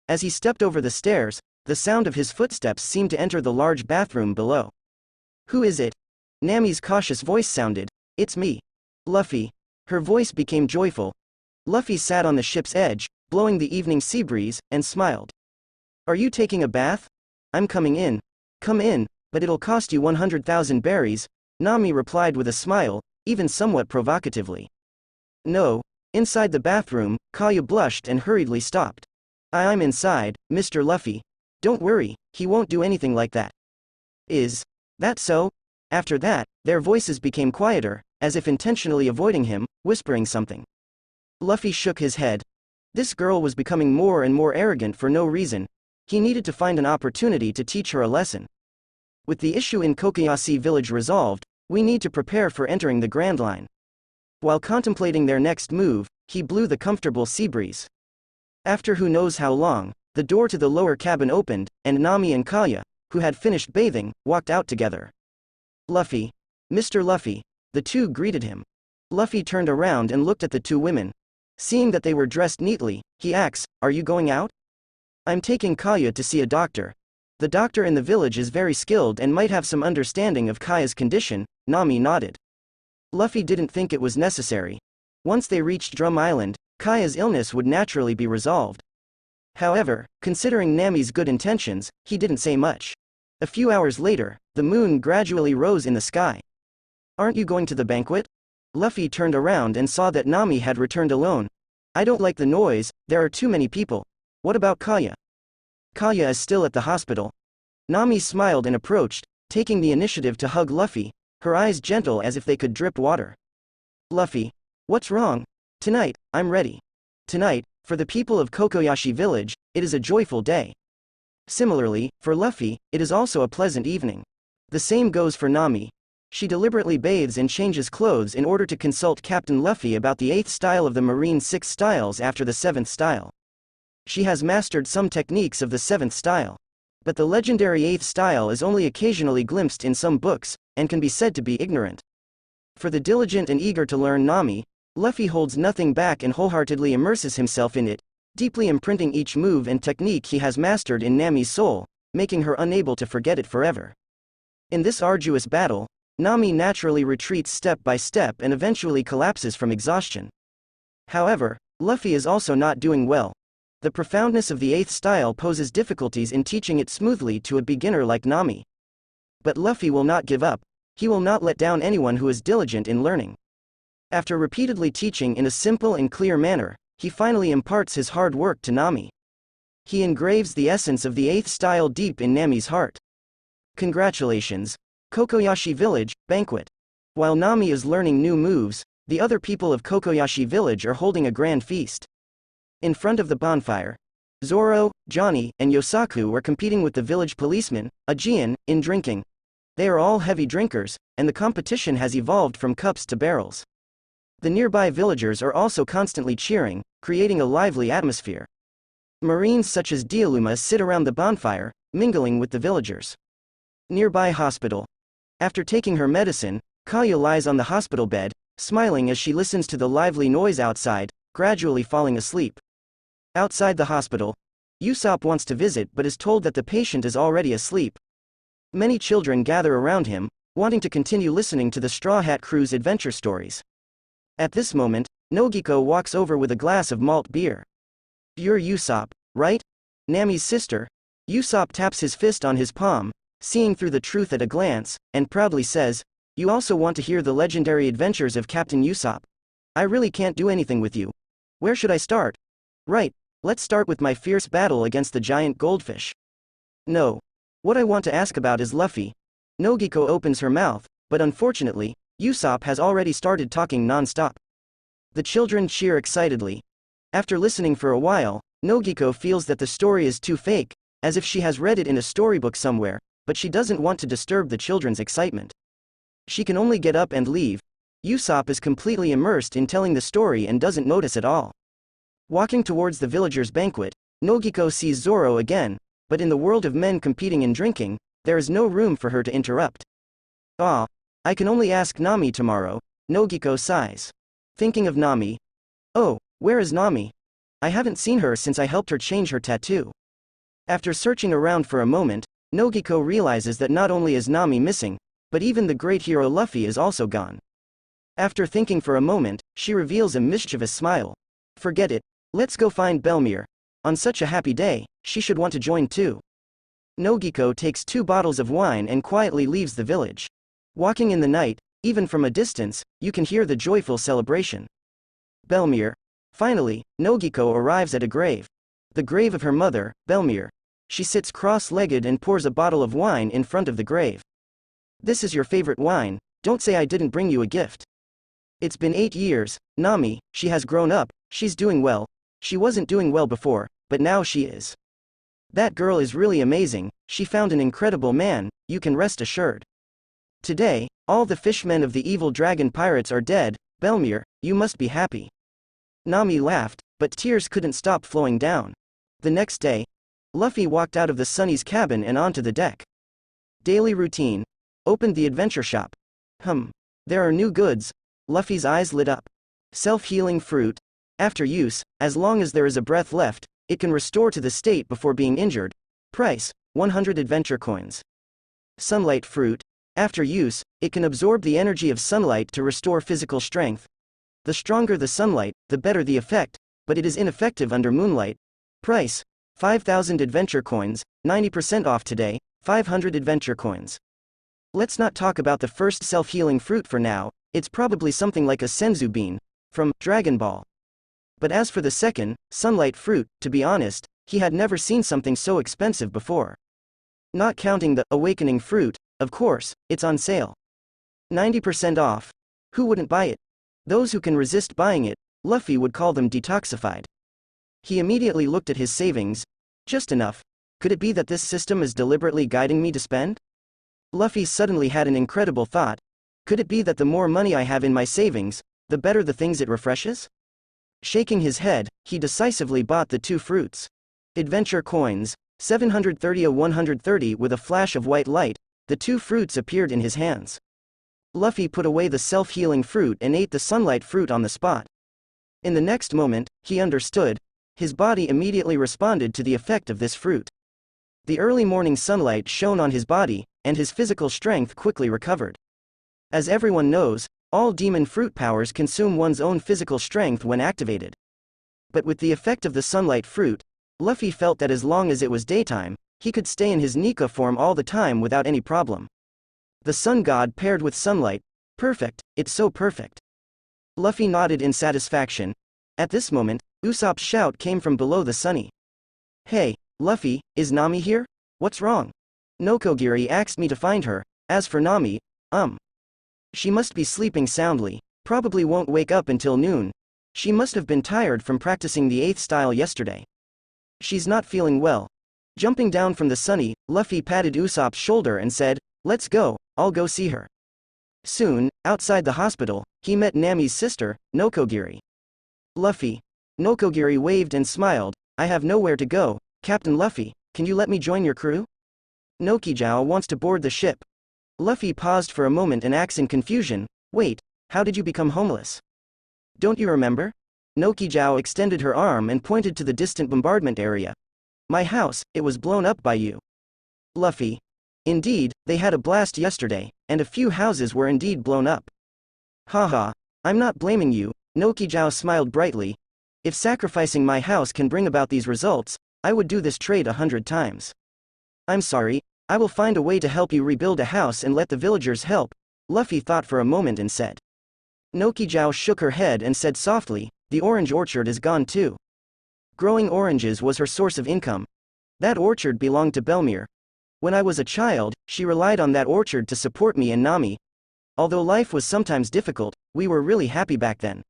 As he stepped over the stairs, the sound of his footsteps seemed to enter the large bathroom below. Who is it? Nami's cautious voice sounded. It's me. Luffy. Her voice became joyful. Luffy sat on the ship's edge, blowing the evening sea breeze, and smiled. Are you taking a bath? I'm coming in. Come in, but it'll cost you 100,000 berries, Nami replied with a smile, even somewhat provocatively. No. Inside the bathroom, Kaya blushed and hurriedly stopped. I'm inside, Mr. Luffy. Don't worry, he won't do anything like that. Is that so? After that, their voices became quieter, as if intentionally avoiding him, whispering something. Luffy shook his head. This girl was becoming more and more arrogant for no reason. He needed to find an opportunity to teach her a lesson. With the issue in Kokoyashi village resolved, we need to prepare for entering the Grand Line. While contemplating their next move, he blew the comfortable sea breeze. After who knows how long, the door to the lower cabin opened, and Nami and Kaya, who had finished bathing, walked out together. Luffy. Mr. Luffy. The two greeted him. Luffy turned around and looked at the two women. Seeing that they were dressed neatly, he asked, Are you going out? I'm taking Kaya to see a doctor. The doctor in the village is very skilled and might have some understanding of Kaya's condition, Nami nodded. Luffy didn't think it was necessary. Once they reached Drum Island, Kaya's illness would naturally be resolved. However, considering Nami's good intentions, he didn't say much. A few hours later, the moon gradually rose in the sky. "Aren't you going to the banquet?" Luffy turned around and saw that Nami had returned alone. "I don't like the noise, there are too many people. What about Kaya?" "Kaya is still at the hospital." Nami smiled and approached, taking the initiative to hug Luffy, her eyes gentle as if they could drip water. "Luffy, what's wrong? Tonight, I'm ready. Tonight, for the people of Kokoyashi village, it is a joyful day." Similarly, for Luffy, it is also a pleasant evening. The same goes for Nami. She deliberately bathes and changes clothes in order to consult Captain Luffy about the 8th style of the Marine 6 styles after the 7th style. She has mastered some techniques of the 7th style. But the legendary 8th style is only occasionally glimpsed in some books, and can be said to be ignorant. For the diligent and eager to learn Nami, Luffy holds nothing back and wholeheartedly immerses himself in it, deeply imprinting each move and technique he has mastered in Nami's soul, making her unable to forget it forever. In this arduous battle, Nami naturally retreats step by step and eventually collapses from exhaustion. However, Luffy is also not doing well. The profoundness of the 8th style poses difficulties in teaching it smoothly to a beginner like Nami. But Luffy will not give up. He will not let down anyone who is diligent in learning. After repeatedly teaching in a simple and clear manner, he finally imparts his hard work to Nami. He engraves the essence of the 8th style deep in Nami's heart. Congratulations, Kokoyashi Village, banquet. While Nami is learning new moves, the other people of Kokoyashi Village are holding a grand feast. In front of the bonfire, Zoro, Johnny, and Yosaku are competing with the village policeman, a Jhin, in drinking. They are all heavy drinkers, and the competition has evolved from cups to barrels. The nearby villagers are also constantly cheering, creating a lively atmosphere. Marines such as Dialuma sit around the bonfire, mingling with the villagers. Nearby hospital. After taking her medicine, Kaya lies on the hospital bed, smiling as she listens to the lively noise outside, gradually falling asleep. Outside the hospital, Usopp wants to visit but is told that the patient is already asleep. Many children gather around him, wanting to continue listening to the Straw Hat Crew's adventure stories. At this moment, Nojiko walks over with a glass of malt beer. "You're Usopp, right? Nami's sister?" Usopp taps his fist on his palm, seeing through the truth at a glance, and proudly says, "You also want to hear the legendary adventures of Captain Usopp? I really can't do anything with you. Where should I start?" "Right, let's start with my fierce battle against the giant goldfish." "No. What I want to ask about is Luffy." Nojiko opens her mouth, but unfortunately, Usopp has already started talking non-stop. The children cheer excitedly. After listening for a while, Nojiko feels that the story is too fake, as if she has read it in a storybook somewhere, but she doesn't want to disturb the children's excitement. She can only get up and leave. Usopp is completely immersed in telling the story and doesn't notice at all. Walking towards the villagers' banquet, Nojiko sees Zoro again, but in the world of men competing in drinking, there is no room for her to interrupt. "Ah, I can only ask Nami tomorrow," Nojiko sighs. Thinking of Nami. "Oh, where is Nami? I haven't seen her since I helped her change her tattoo." After searching around for a moment, Nojiko realizes that not only is Nami missing, but even the great hero Luffy is also gone. After thinking for a moment, she reveals a mischievous smile. "Forget it, let's go find Belmere. On such a happy day, she should want to join too." Nojiko takes 2 bottles of wine and quietly leaves the village. Walking in the night, even from a distance, you can hear the joyful celebration. Belmere. Finally, Nojiko arrives at a grave. The grave of her mother, Belmere. She sits cross-legged and pours a bottle of wine in front of the grave. "This is your favorite wine, don't say I didn't bring you a gift." It's been 8 years, Nami, she has grown up, she's doing well. She wasn't doing well before, but now she is. That girl is really amazing, she found an incredible man, you can rest assured. Today, all the fishmen of the evil dragon pirates are dead, Belmere, you must be happy. Nami laughed, but tears couldn't stop flowing down. The next day, Luffy walked out of the Sunny's cabin and onto the deck. Daily routine. Opened the adventure shop. There are new goods. Luffy's eyes lit up. Self-healing fruit. After use, as long as there is a breath left, it can restore to the state before being injured. Price, 100 adventure coins. Sunlight fruit. After use, it can absorb the energy of sunlight to restore physical strength. The stronger the sunlight, the better the effect, but it is ineffective under moonlight. Price: 5,000 adventure coins, 90% off today, 500 adventure coins. Let's not talk about the first self-healing fruit for now, it's probably something like a senzu bean, from Dragon Ball. But as for the second, sunlight fruit, to be honest, he had never seen something so expensive before. Not counting the awakening fruit, of course, it's on sale. 90% off. Who wouldn't buy it? Those who can resist buying it, Luffy would call them detoxified. He immediately looked at his savings. Just enough. Could it be that this system is deliberately guiding me to spend? Luffy suddenly had an incredible thought. Could it be that the more money I have in my savings, the better the things it refreshes? Shaking his head, he decisively bought the two fruits. Adventure coins, 730-130. With a flash of white light, the two fruits appeared in his hands. Luffy put away the self-healing fruit and ate the sunlight fruit on the spot. In the next moment, he understood. His body immediately responded to the effect of this fruit. The early morning sunlight shone on his body, and his physical strength quickly recovered. As everyone knows, all demon fruit powers consume one's own physical strength when activated. But with the effect of the sunlight fruit, Luffy felt that as long as it was daytime, he could stay in his Nika form all the time without any problem. The sun god paired with sunlight. Perfect, it's so perfect. Luffy nodded in satisfaction. At this moment, Usopp's shout came from below the sunny. Hey, Luffy, is Nami here? What's wrong? Noqogiri asked me to find her. As for Nami, she must be sleeping soundly, probably won't wake up until noon. She must have been tired from practicing the 8th style yesterday. She's not feeling well. Jumping down from the sunny, Luffy patted Usopp's shoulder and said, let's go, I'll go see her. Soon, outside the hospital, he met Nami's sister, Noqogiri. Luffy. Noqogiri waved and smiled. I have nowhere to go, Captain Luffy, can you let me join your crew? Nuoqigao wants to board the ship. Luffy paused for a moment and asked in confusion, wait, how did you become homeless? Don't you remember? Nuoqigao extended her arm and pointed to the distant bombardment area. My house, it was blown up by you. Luffy. Indeed, they had a blast yesterday, and a few houses were indeed blown up. Haha, I'm not blaming you, Nuoqigao smiled brightly. If sacrificing my house can bring about these results, I would do this trade 100 times. I'm sorry, I will find a way to help you rebuild a house and let the villagers help, Luffy thought for a moment and said. Nuoqigao shook her head and said softly, the orange orchard is gone too. Growing oranges was her source of income. That orchard belonged to Belmere. When I was a child, she relied on that orchard to support me and Nami. Although life was sometimes difficult, we were really happy back then.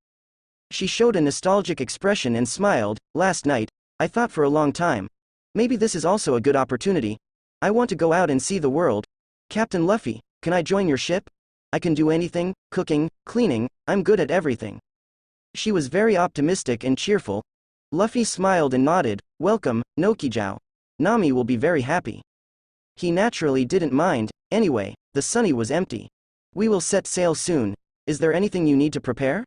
She showed a nostalgic expression and smiled. Last night, I thought for a long time. Maybe this is also a good opportunity. I want to go out and see the world. Captain Luffy, can I join your ship? I can do anything, cooking, cleaning, I'm good at everything. She was very optimistic and cheerful. Luffy smiled and nodded. Welcome, Nuoqigao. Nami will be very happy. He naturally didn't mind. Anyway, the sunny was empty. We will set sail soon. Is there anything you need to prepare?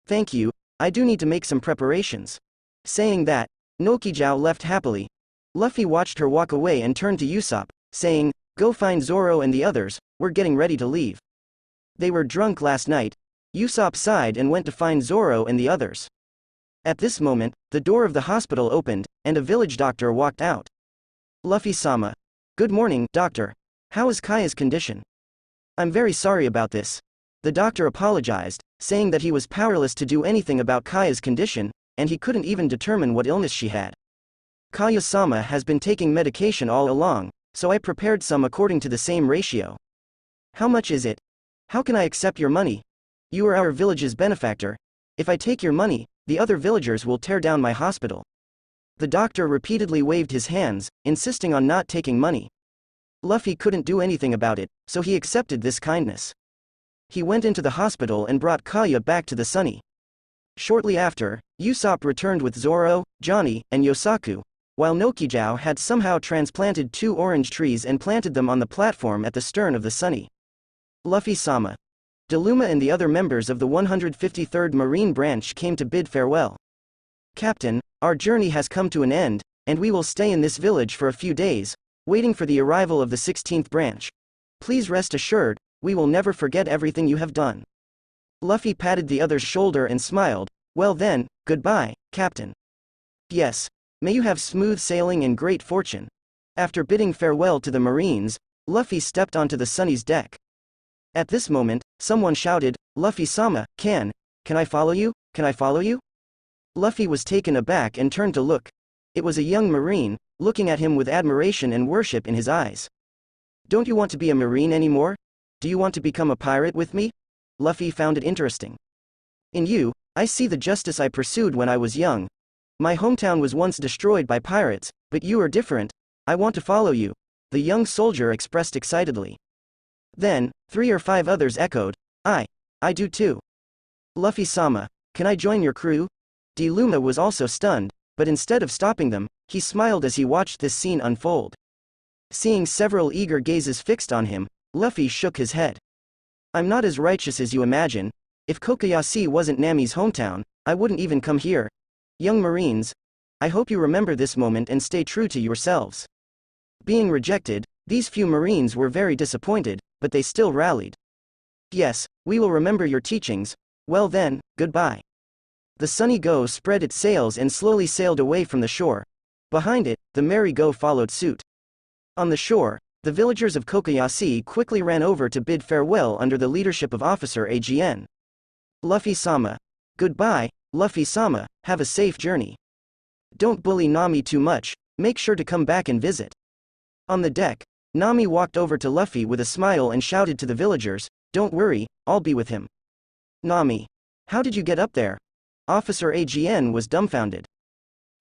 Thank you, I do need to make some preparations. Saying that, Nuoqigao left happily. Luffy watched her walk away and turned to Usopp, saying, go find Zoro and the others, we're getting ready to leave. They were drunk last night. Usopp sighed and went to find Zoro and the others. At this moment, the door of the hospital opened, and a village doctor walked out. Luffy-sama. Good morning, doctor. How is Kaya's condition? I'm very sorry about this. The doctor apologized, saying that he was powerless to do anything about Kaya's condition, and he couldn't even determine what illness she had. Kaya-sama has been taking medication all along, so I prepared some according to the same ratio. How much is it? How can I accept your money? You are our village's benefactor. If I take your money, the other villagers will tear down my hospital. The doctor repeatedly waved his hands, insisting on not taking money. Luffy couldn't do anything about it, so he accepted this kindness. He went into the hospital and brought Kaya back to the sunny. Shortly after, Usopp returned with Zoro, Johnny, and Yosaku, while Nuoqigao had somehow transplanted 2 orange trees and planted them on the platform at the stern of the sunny. Luffy-sama. Deluma and the other members of the 153rd Marine Branch came to bid farewell. Captain, our journey has come to an end, and we will stay in this village for a few days, waiting for the arrival of the 16th branch. Please rest assured, we will never forget everything you have done. Luffy patted the other's shoulder and smiled. Well then, goodbye, Captain. Yes. May you have smooth sailing and great fortune. After bidding farewell to the Marines, Luffy stepped onto the Sunny's deck. At this moment, someone shouted, Luffy-sama, can I follow you? Can I follow you? Luffy was taken aback and turned to look. It was a young Marine, looking at him with admiration and worship in his eyes. Don't you want to be a Marine anymore? Do you want to become a pirate with me? Luffy found it interesting. In you, I see the justice I pursued when I was young. My hometown was once destroyed by pirates, but you are different. I want to follow you, the young soldier expressed excitedly. Then, 3 or 5 others echoed, I do too. Luffy-sama, can I join your crew? D-Luma was also stunned, but instead of stopping them, he smiled as he watched this scene unfold. Seeing several eager gazes fixed on him, Luffy shook his head. I'm not as righteous as you imagine. If Kokoyasi wasn't Nami's hometown, I wouldn't even come here. Young Marines, I hope you remember this moment and stay true to yourselves. Being rejected, these few Marines were very disappointed, but they still rallied. Yes, we will remember your teachings. Well then, goodbye. The Sunny Go spread its sails and slowly sailed away from the shore. Behind it, the Merry Go followed suit. On the shore, the villagers of Kokoyasi quickly ran over to bid farewell under the leadership of Officer Jhin. Luffy-sama. Goodbye, Luffy-sama, have a safe journey. Don't bully Nami too much, make sure to come back and visit. On the deck, Nami walked over to Luffy with a smile and shouted to the villagers, don't worry, I'll be with him. Nami. How did you get up there? Officer Jhin was dumbfounded.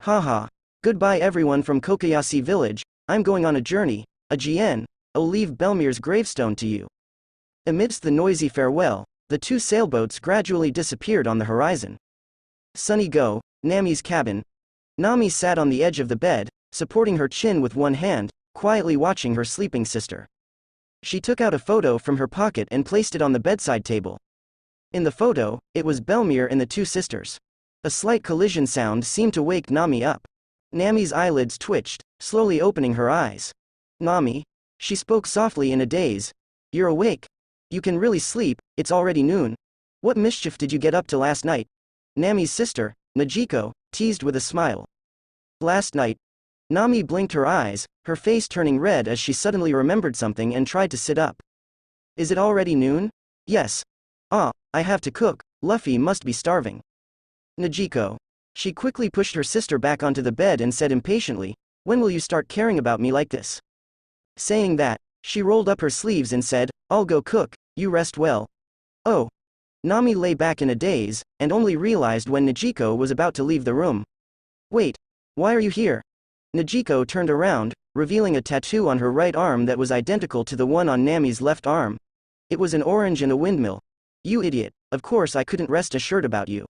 Haha. Goodbye everyone from Kokoyasi village, I'm going on a journey, Jhin, I'll leave Belmir's gravestone to you. Amidst the noisy farewell, the 2 sailboats gradually disappeared on the horizon. Sunny Go, Nami's cabin. Nami sat on the edge of the bed, supporting her chin with one hand, quietly watching her sleeping sister. She took out a photo from her pocket and placed it on the bedside table. In the photo, it was Belmir and the 2 sisters. A slight collision sound seemed to wake Nami up. Nami's eyelids twitched, slowly opening her eyes. Nami? She spoke softly in a daze. You're awake. You can really sleep, it's already noon. What mischief did you get up to last night? Nami's sister, Nojiko, teased with a smile. Last night. Nami blinked her eyes, her face turning red as she suddenly remembered something and tried to sit up. Is it already noon? Yes. Ah, I have to cook, Luffy must be starving. Nojiko. She quickly pushed her sister back onto the bed and said impatiently, when will you start caring about me like this? Saying that, she rolled up her sleeves and said, I'll go cook, you rest well. Oh. Nami lay back in a daze, and only realized when Nojiko was about to leave the room. Wait. Why are you here? Nojiko turned around, revealing a tattoo on her right arm that was identical to the one on Nami's left arm. It was an orange and a windmill. You idiot, of course I couldn't rest assured about you.